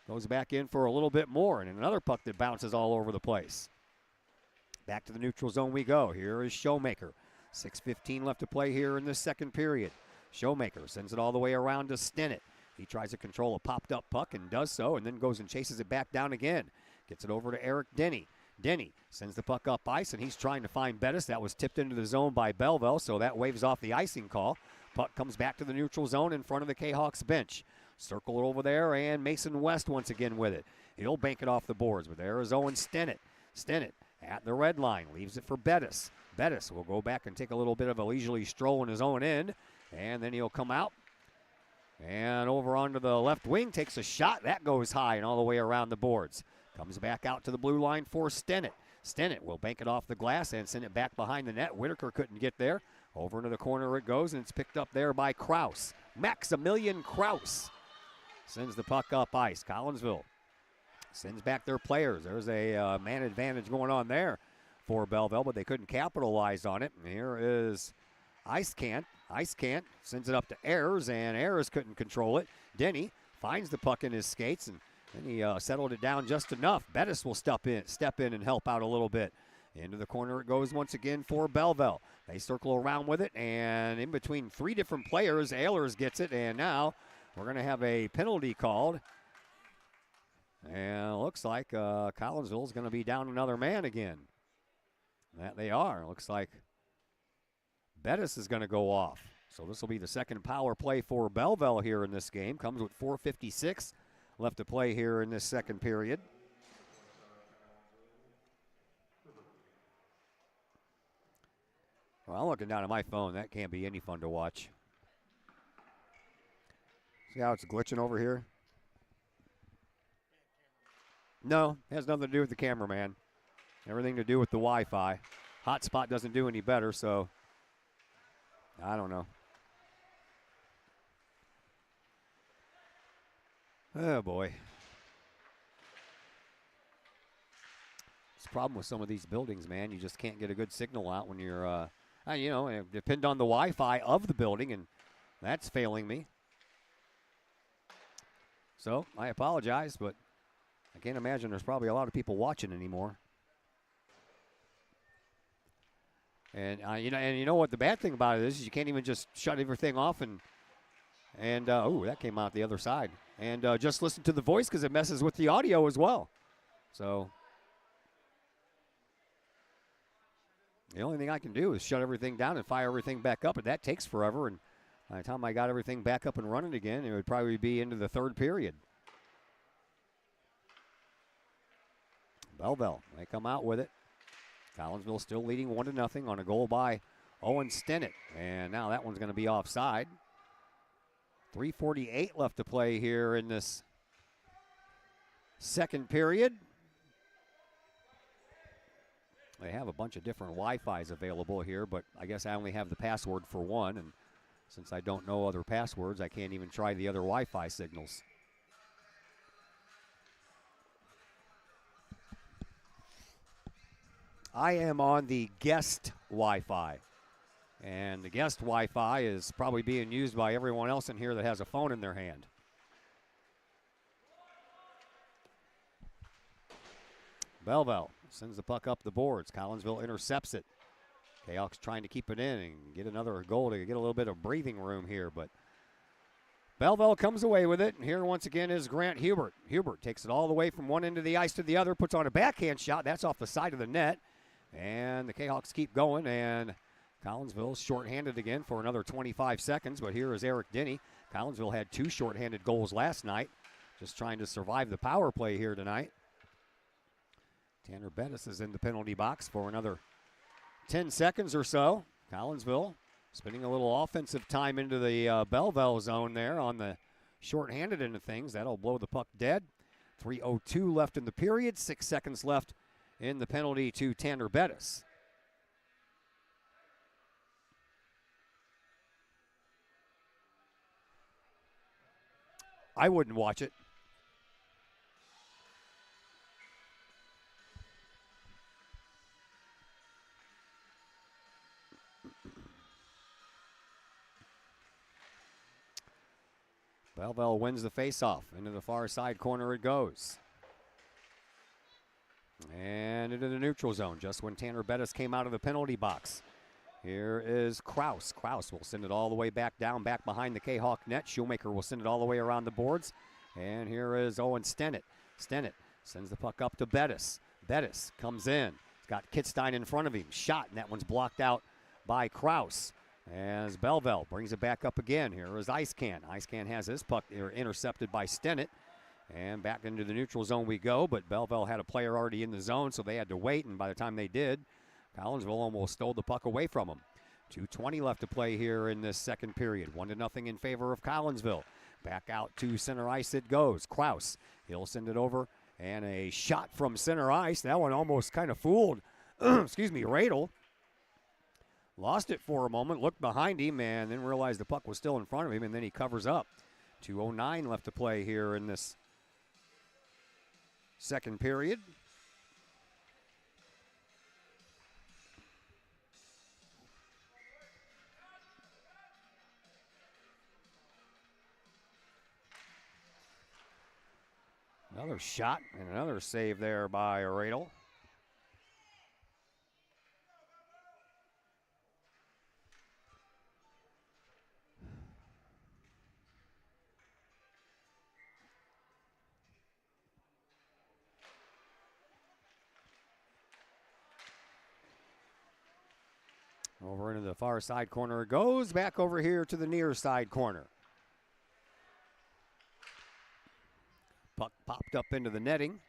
goes back in for a little bit more. And another puck that bounces all over the place. Back to the neutral zone we go. Here is Showmaker. 6:15 left to play here in this second period. Showmaker sends it all the way around to Stinnett. He tries to control a popped-up puck and does so, and then goes and chases it back down again. Gets it over to Eric Denny. Denny sends the puck up ice, and he's trying to find Bettis. That was tipped into the zone by Belleville, so that waves off the icing call. Puck comes back to the neutral zone in front of the Kahawks bench. Circle over there, and Mason West once again with it. He'll bank it off the boards, but there is Owen Stinnett. Stinnett at the red line, leaves it for Bettis. Bettis will go back and take a little bit of a leisurely stroll in his own end, and then he'll come out. And over onto the left wing, takes a shot. That goes high and all the way around the boards. Comes back out to the blue line for Stinnett. Stinnett will bank it off the glass and send it back behind the net. Whitaker couldn't get there. Over into the corner it goes, and it's picked up there by Kraus. Maximilian Kraus sends the puck up ice. Collinsville sends back their players. There's a man advantage going on there for Belleville, but they couldn't capitalize on it. And here is Icecant. Icecant sends it up to Ayers, and Ayers couldn't control it. Denny finds the puck in his skates, and then he settled it down just enough. Bettis will step in and help out a little bit. Into the corner it goes once again for Belleville. They circle around with it, and in between three different players, Ayers gets it, and now we're going to have a penalty called. And it looks like Collinsville is going to be down another man again. That they are. Looks like Bettis is going to go off. So this will be the second power play for Belleville here in this game. Comes with 4:56 left to play here in this second period. Well, I'm looking down at my phone. That can't be any fun to watch. See how it's glitching over here? No, it has nothing to do with the cameraman. Everything to do with the Wi-Fi. Hotspot doesn't do any better, so I don't know. Oh, boy. It's a problem with some of these buildings, man. You just can't get a good signal out when you're, depend on the Wi-Fi of the building, and that's failing me. So I apologize, but I can't imagine there's probably a lot of people watching anymore. And you know what the bad thing about it is you can't even just shut everything off and that came out the other side. And just listen to the voice because it messes with the audio as well. So the only thing I can do is shut everything down and fire everything back up, and that takes forever. And by the time I got everything back up and running again, it would probably be into the third period. Belleville, they come out with it. Collinsville still leading 1-0 on a goal by Owen Stennett. And now that one's going to be offside. 3:48 left to play here in this second period. They have a bunch of different Wi-Fis available here, but I guess I only have the password for one. And since I don't know other passwords, I can't even try the other Wi-Fi signals. I am on the guest Wi-Fi, and the guest Wi-Fi is probably being used by everyone else in here that has a phone in their hand. Belleville sends the puck up the boards. Collinsville intercepts it. Kahok's trying to keep it in and get another goal to get a little bit of breathing room here, but Belleville comes away with it, and here once again is Grant Hubert. Hubert takes it all the way from one end of the ice to the other, puts on a backhand shot. That's off the side of the net. And the Kahawks keep going, and Collinsville's shorthanded again for another 25 seconds, but here is Eric Denny. Collinsville had 2 shorthanded goals last night, just trying to survive the power play here tonight. Tanner Bettis is in the penalty box for another 10 seconds or so. Collinsville spending a little offensive time into the Belleville zone there on the shorthanded end of things. That'll blow the puck dead. 3:02 left in the period, 6 seconds left in the penalty to Tanner Bettis. I wouldn't watch it. Belleville wins the faceoff. Into the far side corner it goes. And into the neutral zone, just when Tanner Bettis came out of the penalty box. Here is Kraus. Kraus will send it all the way back down, back behind the Kahawk net. Shoemaker will send it all the way around the boards. And here is Owen Stennett. Stennett sends the puck up to Bettis. Bettis comes in. He's got Kitstein in front of him. Shot, and that one's blocked out by Kraus. As Belleville brings it back up again. Here is Icecan. Icecan has his puck intercepted by Stennett. And back into the neutral zone we go, but Belleville had a player already in the zone, so they had to wait, and by the time they did, Collinsville almost stole the puck away from them. 2:20 left to play here in this second period. 1-0 in favor of Collinsville. Back out to center ice it goes. Kraus, he'll send it over, and a shot from center ice. That one almost kind of fooled, Radel. Lost it for a moment, looked behind him, and then realized the puck was still in front of him, and then he covers up. 2:09 left to play here in this second period. Another shot and another save there by Radel. Over into the far side corner it goes. Back over here to the near side corner. Puck popped up into the netting.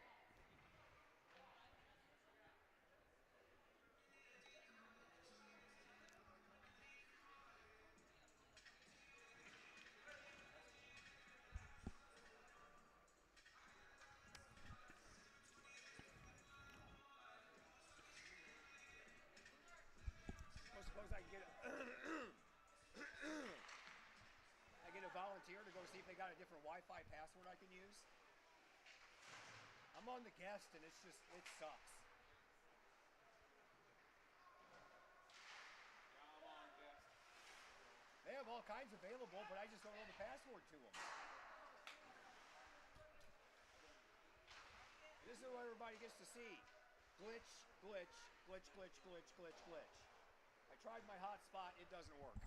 Volunteer to go see if they got a different Wi-Fi password I can use. I'm on the guest and it sucks. They have all kinds available, but I just don't know the password to them. This is what everybody gets to see. Glitch, glitch, glitch, glitch, glitch, glitch, glitch. I tried my hotspot, it doesn't work.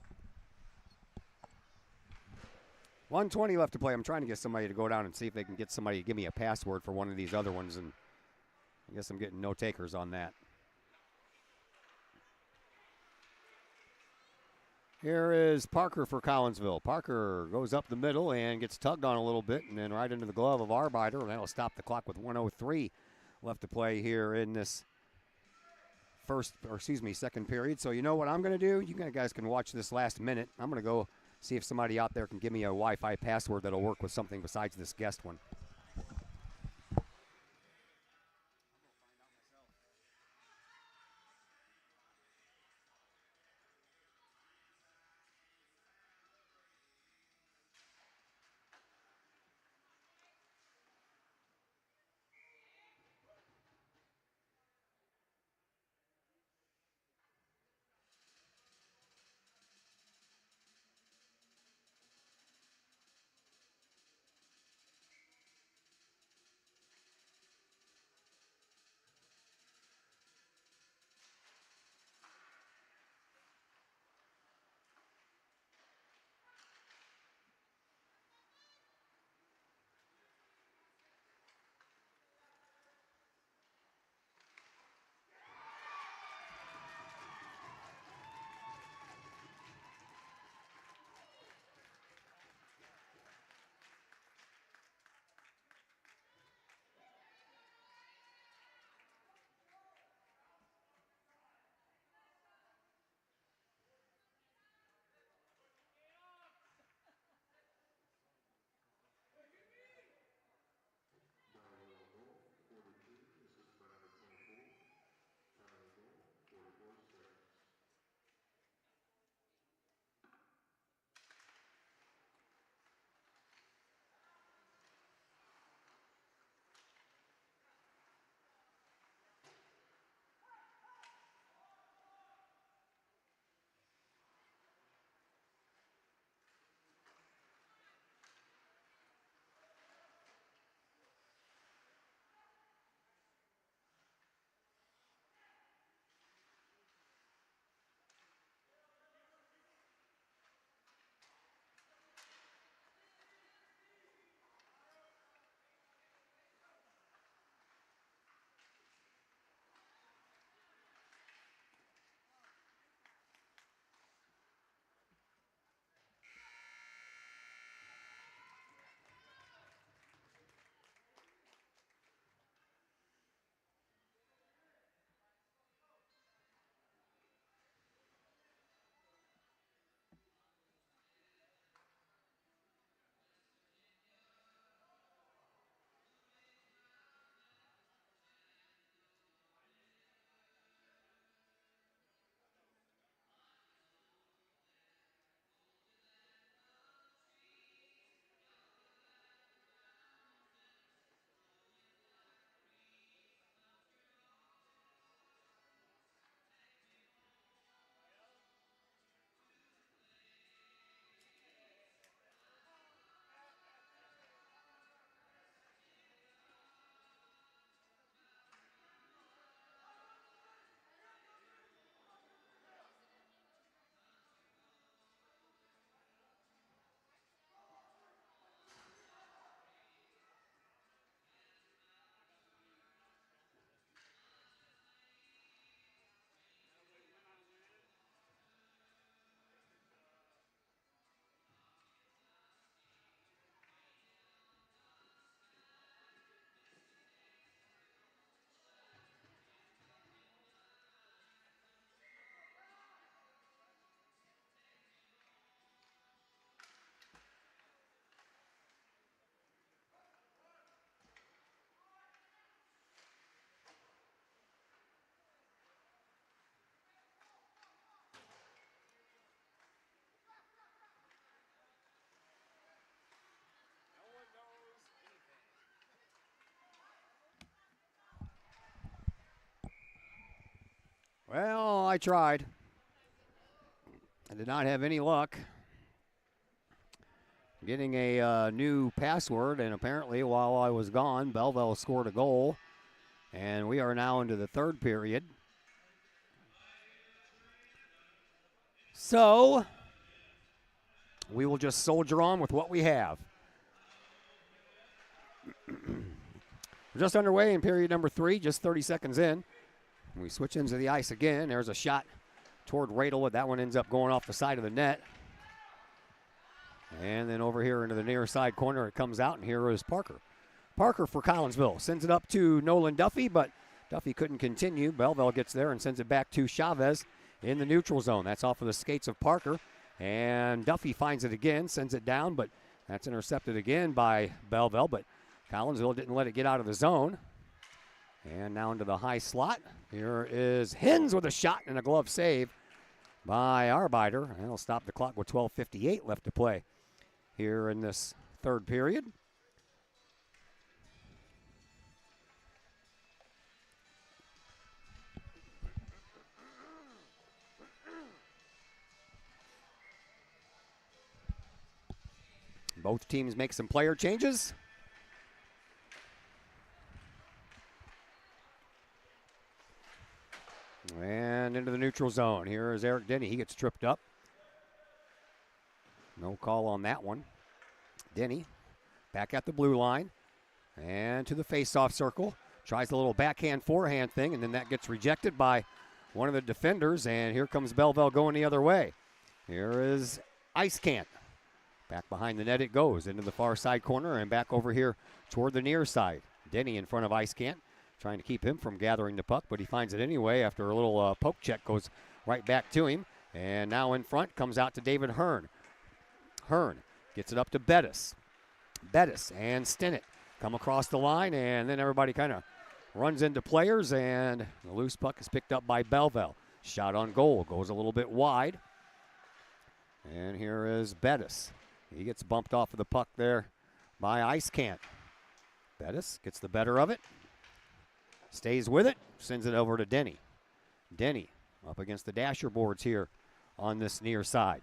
1:20 left to play. I'm trying to get somebody to go down and see if they can get somebody to give me a password for one of these other ones, and I guess I'm getting no takers on that. Here is Parker for Collinsville. Parker goes up the middle and gets tugged on a little bit and then right into the glove of Arbeiter, and that'll stop the clock with 1:03 left to play here in this second period. So you know what I'm going to do? You guys can watch this last minute. I'm going to go see if somebody out there can give me a Wi-Fi password that'll work with something besides this guest one. I tried. I did not have any luck getting a new password, and apparently while I was gone, Belleville scored a goal, and we are now into the third period. So we will just soldier on with what we have. We're just underway in period number 3, just 30 seconds in. We switch into the ice again. There's a shot toward Radel. That one ends up going off the side of the net. And then over here into the near side corner it comes out, and here is Parker. Parker for Collinsville sends it up to Nolan Duffy, but Duffy couldn't continue. Belleville gets there and sends it back to Chavez in the neutral zone. That's off of the skates of Parker. And Duffy finds it again, sends it down, but that's intercepted again by Belleville, but Collinsville didn't let it get out of the zone. And now into the high slot. Here is Hens with a shot and a glove save by Arbeiter. And he'll stop the clock with 12:58 left to play here in this third period. Both teams make some player changes. And into the neutral zone. Here is Eric Denny. He gets tripped up. No call on that one. Denny back at the blue line. And to the face-off circle. Tries a little backhand-forehand thing, and then that gets rejected by one of the defenders. And here comes Belleville going the other way. Here is Icecant. Back behind the net it goes. Into the far side corner and back over here toward the near side. Denny in front of Icecant. Trying to keep him from gathering the puck, but he finds it anyway after a little poke check goes right back to him. And now in front comes out to David Hearn. Hearn gets it up to Bettis. Bettis and Stinnett come across the line, and then everybody kind of runs into players, and the loose puck is picked up by Belleville. Shot on goal, goes a little bit wide. And here is Bettis. He gets bumped off of the puck there by Icecant. Bettis gets the better of it. Stays with it, sends it over to Denny. Denny up against the dasher boards here on this near side.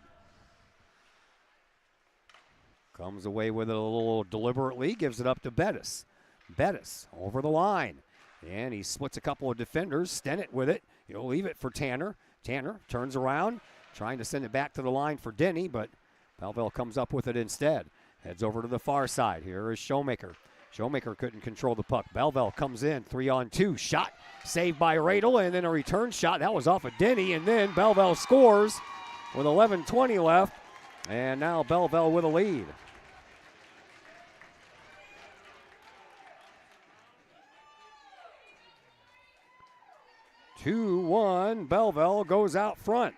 Comes away with it a little deliberately, gives it up to Bettis. Bettis over the line. And he splits a couple of defenders. Stinnett with it. He'll leave it for Tanner. Tanner turns around, trying to send it back to the line for Denny, but Belleville comes up with it instead. Heads over to the far side. Here is Showmaker. Showmaker couldn't control the puck. Belleville comes in, 3-on-2. Shot saved by Radel, and then a return shot. That was off of Denny, and then Belleville scores with 11:20 left. And now Belleville with a lead. (2-1). Belleville goes out front.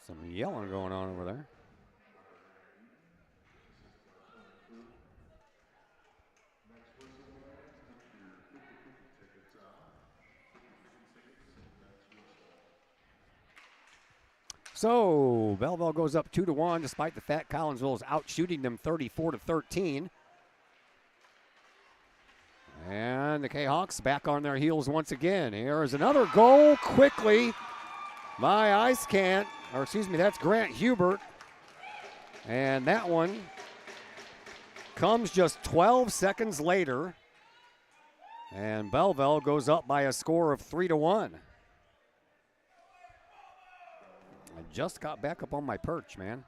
Some yelling going on over there. So Belleville goes up 2-1, despite the fact Collinsville is out shooting them 34-13. And the Kahawks back on their heels once again. Here is another goal quickly by Icecant. Or excuse me, that's Grant Hubert. And that one comes just 12 seconds later. And Belleville goes up by a score of 3-1. I just got back up on my perch, man.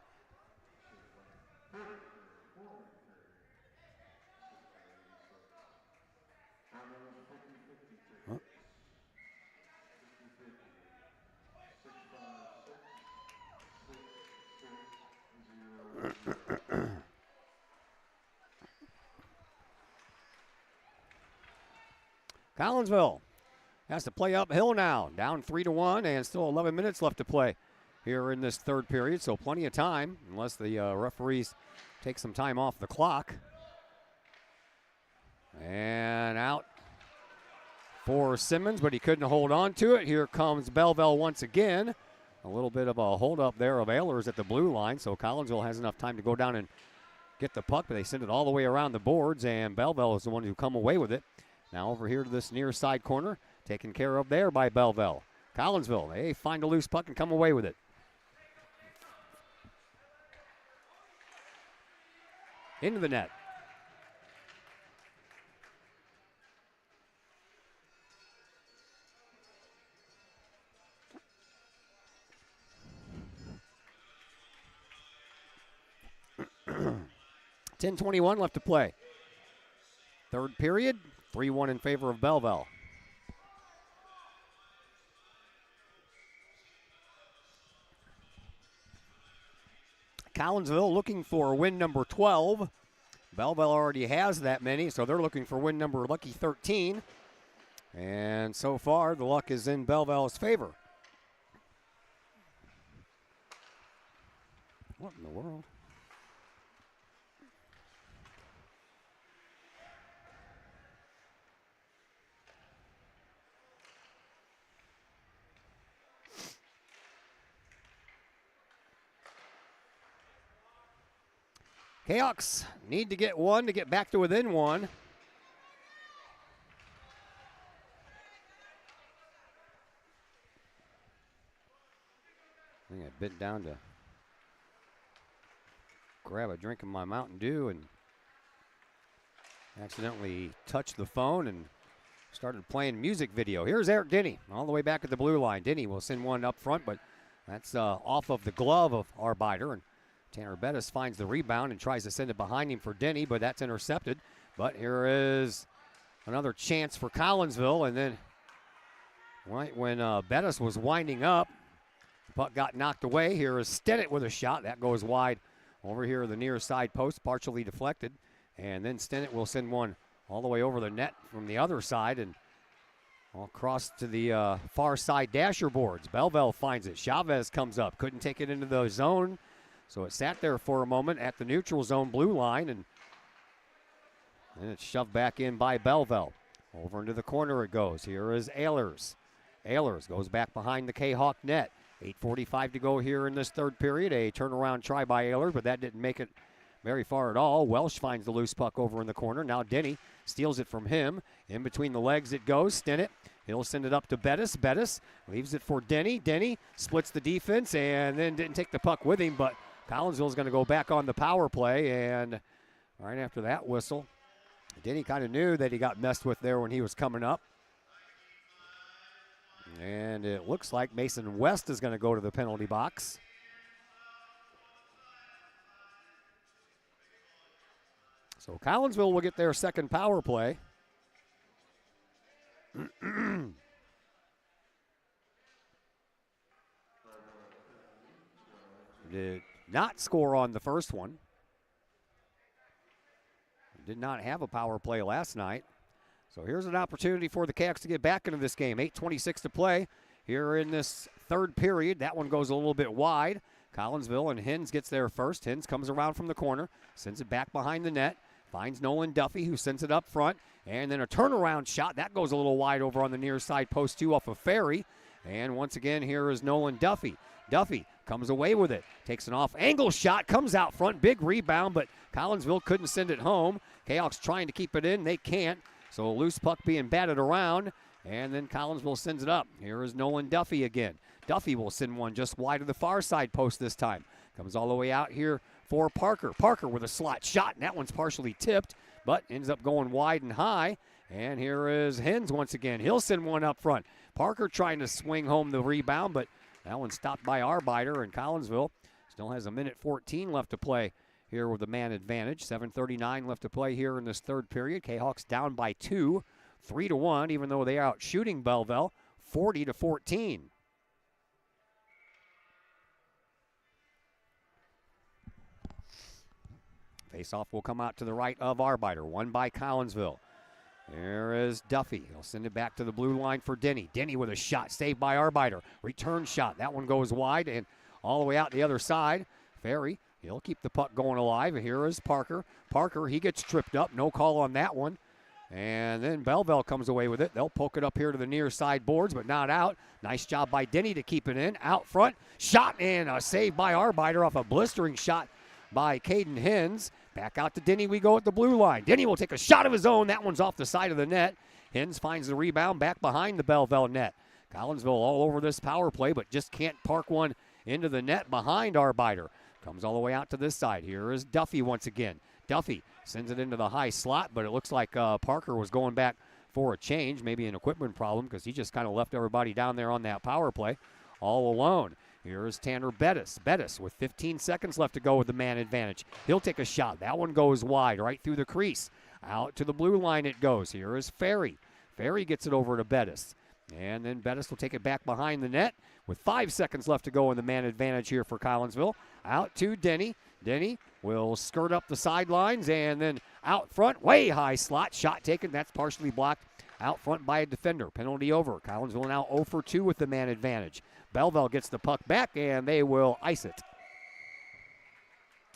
Collinsville has to play uphill now, down 3-1, and still 11 minutes left to play here in this third period, so plenty of time, unless the referees take some time off the clock. And out for Simmons, but he couldn't hold on to it. Here comes Belleville once again, A little bit of a hold-up there of Ehlers at the blue line, so Collinsville has enough time to go down and get the puck, but they send it all the way around the boards, and Belleville is the one who come away with it. Now over here to this near side corner, taken care of there by Belleville. Collinsville, they find a loose puck and come away with it. Into the net. .10:21 left to play. Third period, 3-1 in favor of Belleville. Collinsville looking for win number 12. Belleville already has that many, so they're looking for win number lucky 13. And so far, the luck is in Belleville's favor. What in the world? Kahawks need to get one to get back to within one. I think I bent down to grab a drink of my Mountain Dew and accidentally touched the phone and started playing music video. Here's Eric Denny all the way back at the blue line. Denny will send one up front, but that's off of the glove of Arbeiter, and Tanner Bettis finds the rebound and tries to send it behind him for Denny, but that's intercepted. But here is another chance for Collinsville, and then right when Bettis was winding up, the puck got knocked away. Here is Stennett with a shot. That goes wide over here the near side post, partially deflected. And then Stennett will send one all the way over the net from the other side and across to the far side dasher boards. Belleville finds it. Chavez comes up. Couldn't take it into the zone. So it sat there for a moment at the neutral zone blue line, and then it's shoved back in by Belleville. Over into the corner it goes. Here is Ehlers. Ehlers goes back behind the Kahawk net. 8:45 to go here in this third period. A turnaround try by Ehlers, but that didn't make it very far at all. Welsh finds the loose puck over in the corner. Now Denny steals it from him. In between the legs it goes. Stennett. He'll send it up to Bettis. Bettis leaves it for Denny. Denny splits the defense and then didn't take the puck with him, but Collinsville is going to go back on the power play, and right after that whistle, Denny kind of knew that he got messed with there when he was coming up. And it looks like Mason West is going to go to the penalty box. So Collinsville will get their second power play. Did not score on the first one. Did not have a power play last night. So here's an opportunity for the Cats to get back into this game. 8:26 to play here in this third period. That one goes a little bit wide. Collinsville and Hens gets there first. Hens comes around from the corner, sends it back behind the net, finds Nolan Duffy, who sends it up front, and then a turnaround shot. That goes a little wide over on the near side post two off of Ferry. And once again, here is Nolan Duffy. Duffy comes away with it, takes an off-angle shot, comes out front, big rebound, but Collinsville couldn't send it home. Kahawks trying to keep it in, they can't. So a loose puck being batted around, and then Collinsville sends it up. Here is Nolan Duffy again. Duffy will send one just wide of the far side post this time. Comes all the way out here for Parker. Parker with a slot shot, and that one's partially tipped, but ends up going wide and high. And here is Hens once again. He'll send one up front. Parker trying to swing home the rebound, but that one stopped by Arbeiter, and Collinsville still has 1:14 left to play here with the man advantage. 7:39 left to play here in this third period. Kahawks down by 2, 3-1, even though they are out shooting Belleville 40-14. Face-off will come out to the right of Arbeiter, won by Collinsville. There is Duffy. He'll send it back to the blue line for Denny. Denny with a shot saved by Arbeiter. Return shot. That one goes wide and all the way out the other side. Ferry, he'll keep the puck going alive. Here is Parker. Parker, he gets tripped up. No call on that one. And then Belleville comes away with it. They'll poke it up here to the near side boards, but not out. Nice job by Denny to keep it in. Out front, shot and a save by Arbiter off a blistering shot by Caden Hens. Back out to Denny we go at the blue line. Denny will take a shot of his own. That one's off the side of the net. Hens finds the rebound back behind the Belleville net. Collinsville all over this power play, but just can't park one into the net behind Arbiter. Comes all the way out to this side. Here is Duffy once again. Duffy sends it into the high slot, but it looks like Parker was going back for a change, maybe an equipment problem, because he just kind of left everybody down there on that power play all alone. Here is Tanner Bettis. Bettis with 15 seconds left to go with the man advantage. He'll take a shot. That one goes wide right through the crease. Out to the blue line it goes. Here is Ferry. Ferry gets it over to Bettis. And then Bettis will take it back behind the net with 5 seconds left to go in the man advantage here for Collinsville. Out to Denny. Denny will skirt up the sidelines and then out front, way high slot. Shot taken. That's partially blocked out front by a defender. Penalty over. Collinsville now 0 for 2 with the man advantage. Belleville gets the puck back and they will ice it.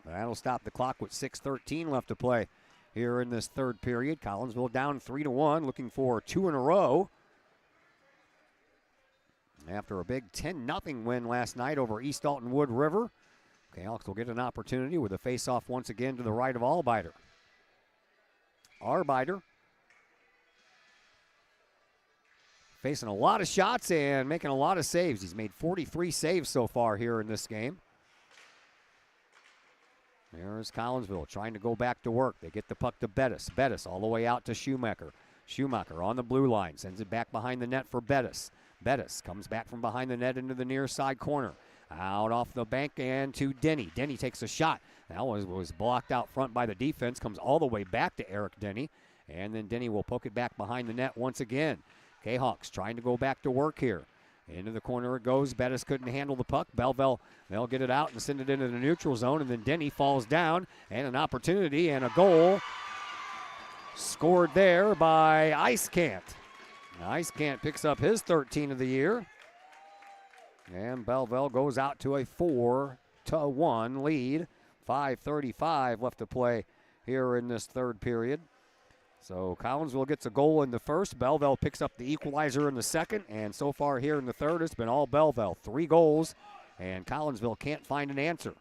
That'll stop the clock with 6:13 left to play here in this third period. Collinsville down 3-1, looking for 2 in a row. After a big 10-0 win last night over East Alton Wood River, Kahok will get an opportunity with a face-off once again to the right of Arbiter. Arbiter facing a lot of shots and making a lot of saves. He's made 43 saves so far here in this game. There's Collinsville trying to go back to work. They get the puck to Bettis. Bettis all the way out to Schumacher. Schumacher on the blue line. Sends it back behind the net for Bettis. Bettis comes back from behind the net into the near side corner. Out off the bank and to Denny. Denny takes a shot. That was blocked out front by the defense. Comes all the way back to Eric Denny. And then Denny will poke it back behind the net once again. Kahawks trying to go back to work here. Into the corner it goes. Bettis couldn't handle the puck. Belleville, they'll get it out and send it into the neutral zone. And then Denny falls down. And an opportunity and a goal scored there by Icecant. Icecant picks up his 13 of the year. And Belleville goes out to a 4-1 lead. 5:35 left to play here in this third period. So Collinsville gets a goal in the first. Belleville picks up the equalizer in the second. And so far here in the third, it's been all Belleville. 3 goals, and Collinsville can't find an answer.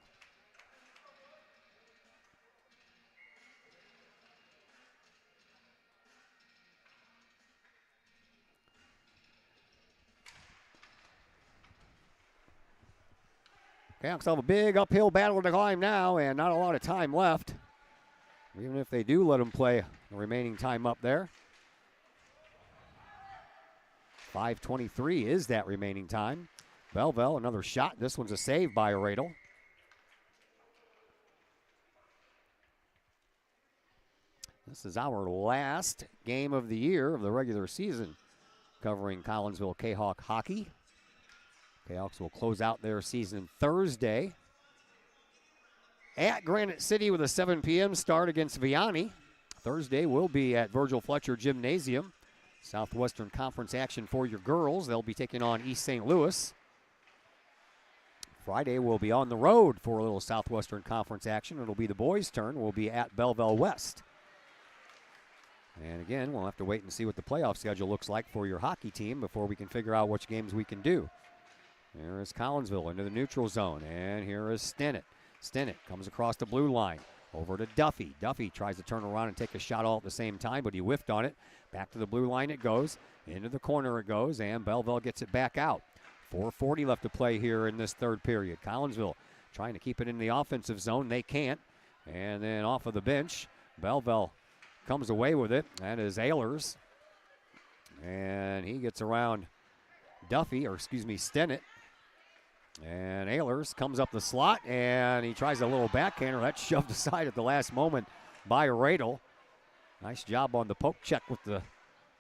Kahawks have a big uphill battle to climb now, and not a lot of time left. Even if they do let them play the remaining time up there. 5:23 is that remaining time. Belleville, another shot. This one's a save by Radel. This is our last game of the year of the regular season, covering Collinsville Kahawk hockey. Kahawks will close out their season Thursday at Granite City with a 7 p.m. start against Vianney. Thursday will be at Virgil Fletcher Gymnasium. Southwestern Conference action for your girls. They'll be taking on East St. Louis. Friday we'll be on the road for a little Southwestern Conference action. It'll be the boys' turn. We'll be at Belleville West. And again, we'll have to wait and see what the playoff schedule looks like for your hockey team before we can figure out which games we can do. Here is Collinsville into the neutral zone, and here is Stennett. Stennett comes across the blue line over to Duffy. Duffy tries to turn around and take a shot all at the same time, but he whiffed on it. Back to the blue line it goes. Into the corner it goes, and Belleville gets it back out. 4:40 left to play here in this third period. Collinsville trying to keep it in the offensive zone. They can't. And then off of the bench, Belleville comes away with it. That is Ehlers. And he gets around Stennett. And Ehlers comes up the slot, and he tries a little backhander. That's shoved aside at the last moment by Radel. Nice job on the poke check with the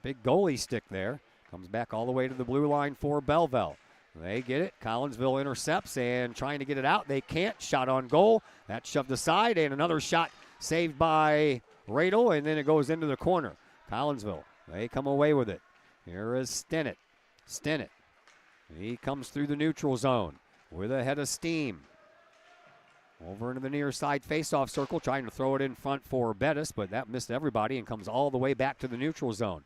big goalie stick there. Comes back all the way to the blue line for Belleville. They get it. Collinsville intercepts and trying to get it out. They can't. Shot on goal. That's shoved aside, and another shot saved by Radel, and then it goes into the corner. Collinsville, they come away with it. Here is Stennett. Stennett. He comes through the neutral zone with a head of steam. Over into the near side face-off circle, trying to throw it in front for Bettis, but that missed everybody and comes all the way back to the neutral zone.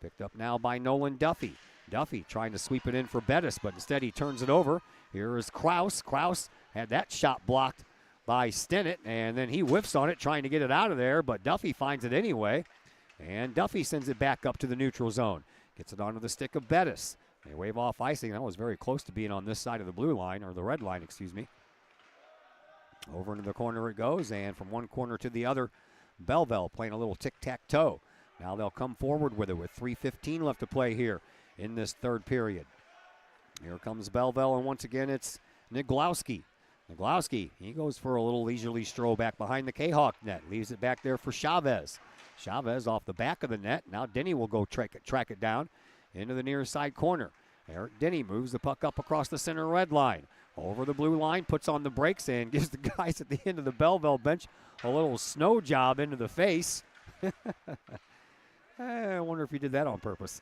Picked up now by Nolan Duffy. Duffy trying to sweep it in for Bettis, but instead he turns it over. Here is Kraus. Kraus had that shot blocked by Stinnett, and then he whiffs on it trying to get it out of there, but Duffy finds it anyway, and Duffy sends it back up to the neutral zone. Gets it onto the stick of Bettis. They wave off icing. That was very close to being on this side of the blue line, or the red line, excuse me. Over into the corner it goes, and from one corner to the other, Belleville playing a little tic-tac-toe. Now they'll come forward with it with 3:15 left to play here in this third period. Here comes Belleville, and once again it's Niglowski. Niglowski, he goes for a little leisurely stroll back behind the Kahok net. Leaves it back there for Chavez. Chavez off the back of the net. Now Denny will go track it down into the near side corner. Eric Denny moves the puck up across the center red line. Over the blue line, puts on the brakes, and gives the guys at the end of the Belleville bench a little snow job into the face. I wonder if he did that on purpose.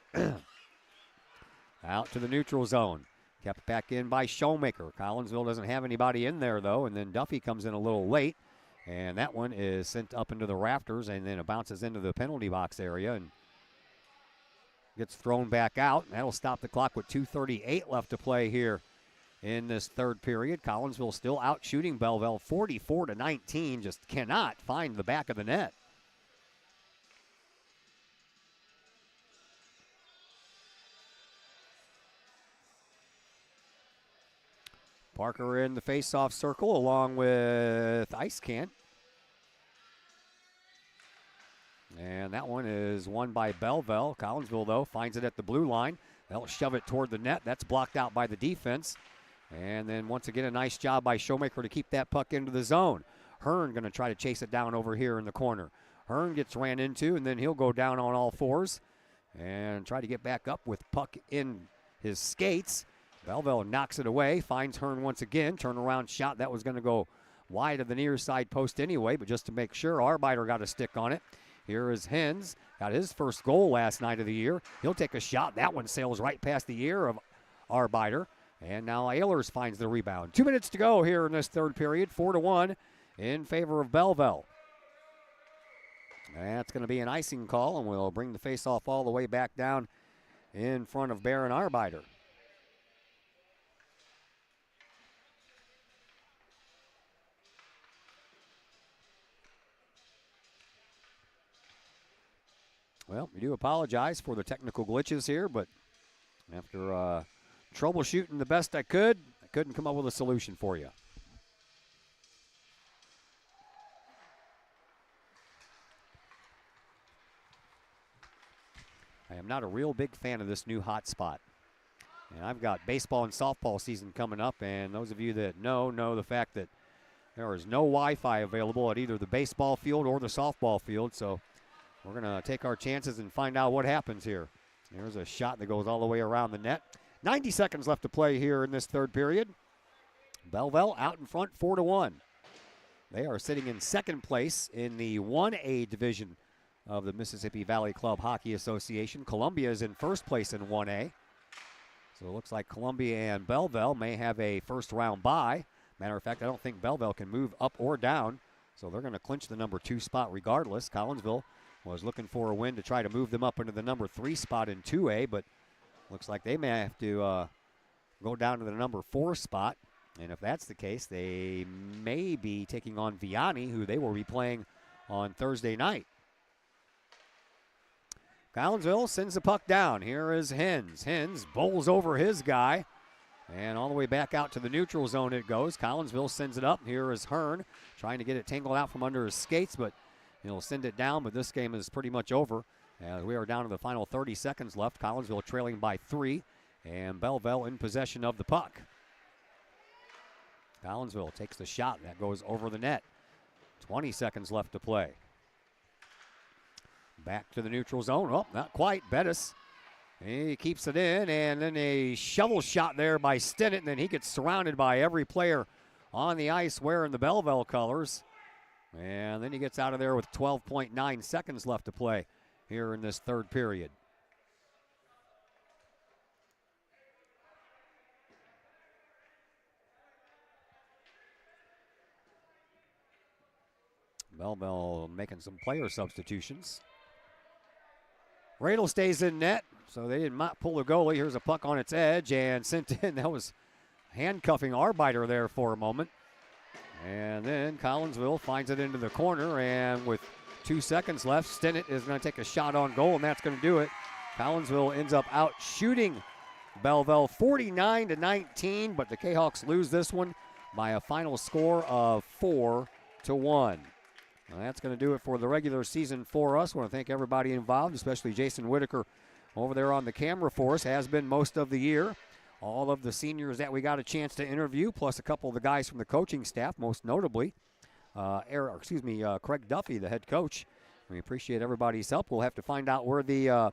Out to the neutral zone. Kept back in by Showmaker. Collinsville doesn't have anybody in there, though, and then Duffy comes in a little late. And that one is sent up into the rafters, and then it bounces into the penalty box area and gets thrown back out. And that'll stop the clock with 2:38 left to play here in this third period. Collinsville still out shooting Belleville 44-19. Just cannot find the back of the net. Parker in the face-off circle along with Ice Can. And that one is won by Belleville. Collinsville, though, finds it at the blue line. They'll shove it toward the net. That's blocked out by the defense. And then once again, a nice job by Showmaker to keep that puck into the zone. Hearn going to try to chase it down over here in the corner. Hearn gets ran into, and then he'll go down on all fours and try to get back up with puck in his skates. Belleville knocks it away, finds Hearn once again. Turnaround shot. That was going to go wide of the near side post anyway, but just to make sure, Arbiter got a stick on it. Here is Hens. Got his first goal last night of the year. He'll take a shot. That one sails right past the ear of Arbiter. And now Ehlers finds the rebound. 2 minutes to go here in this third period. 4-1 in favor of Belleville. That's going to be an icing call, and we'll bring the face-off all the way back down in front of Baron Arbiter. Well, we do apologize for the technical glitches here, but after troubleshooting the best I couldn't come up with a solution for you. I am not a real big fan of this new hotspot. And I've got baseball and softball season coming up, and those of you that know the fact that there is no Wi-Fi available at either the baseball field or the softball field, so we're going to take our chances and find out what happens here. There's a shot that goes all the way around the net. 90 seconds left to play here in this third period. Belleville out in front, 4-1. They are sitting in second place in the 1A division of the Mississippi Valley Club Hockey Association. Columbia is in first place in 1A. So it looks like Columbia and Belleville may have a first-round bye. Matter of fact, I don't think Belleville can move up or down, so they're going to clinch the number 2 spot regardless. Collinsville was looking for a win to try to move them up into the number 3 spot in 2A, but looks like they may have to go down to the number 4 spot. And if that's the case, they may be taking on Vianney, who they will be playing on Thursday night. Collinsville sends the puck down. Here is Hens. Hens bowls over his guy. And all the way back out to the neutral zone it goes. Collinsville sends it up. Here is Hearn trying to get it tangled out from under his skates, but he'll send it down. But this game is pretty much over as we are down to the final 30 seconds left. Collinsville trailing by 3, and Belleville in possession of the puck. Collinsville takes the shot. That goes over the net. 20 seconds left to play. Back to the neutral zone. Oh, not quite. Bettis. He keeps it in, and then a shovel shot there by Stinnett, and then he gets surrounded by every player on the ice wearing the Belleville colors. And then he gets out of there with 12.9 seconds left to play here in this third period. Belleville making some player substitutions. Radel stays in net, so they did not pull the goalie. Here's a puck on its edge and sent in. That was handcuffing Arbiter there for a moment. And then Collinsville finds it into the corner, and with 2 seconds left, Stinnett is going to take a shot on goal, and that's going to do it. Collinsville ends up out shooting Belleville 49-19, but the Kahawks lose this one by a final score of 4-1. Well, that's going to do it for the regular season for us. I want to thank everybody involved, especially Jason Whitaker over there on the camera for us, has been most of the year. All of the seniors that we got a chance to interview, plus a couple of the guys from the coaching staff, most notably Craig Duffy, the head coach. We appreciate everybody's help. We'll have to find out where the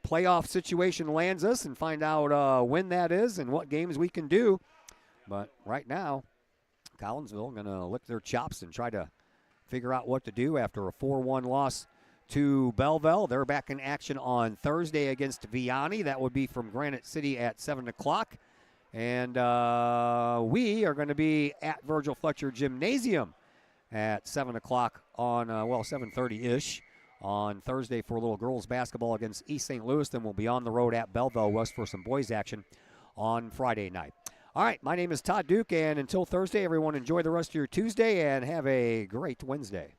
playoff situation lands us and find out when that is and what games we can do. But right now, Collinsville going to lick their chops and try to figure out what to do after a 4-1 loss to Belleville. They're back in action on Thursday against Vianney. That would be from Granite City at 7 o'clock. And we are going to be at Virgil Fletcher Gymnasium at 7 o'clock on, 7:30-ish on Thursday for a little girls basketball against East St. Louis. Then we'll be on the road at Belleville West for some boys action on Friday night. All right, my name is Todd Duke, and until Thursday, everyone enjoy the rest of your Tuesday and have a great Wednesday.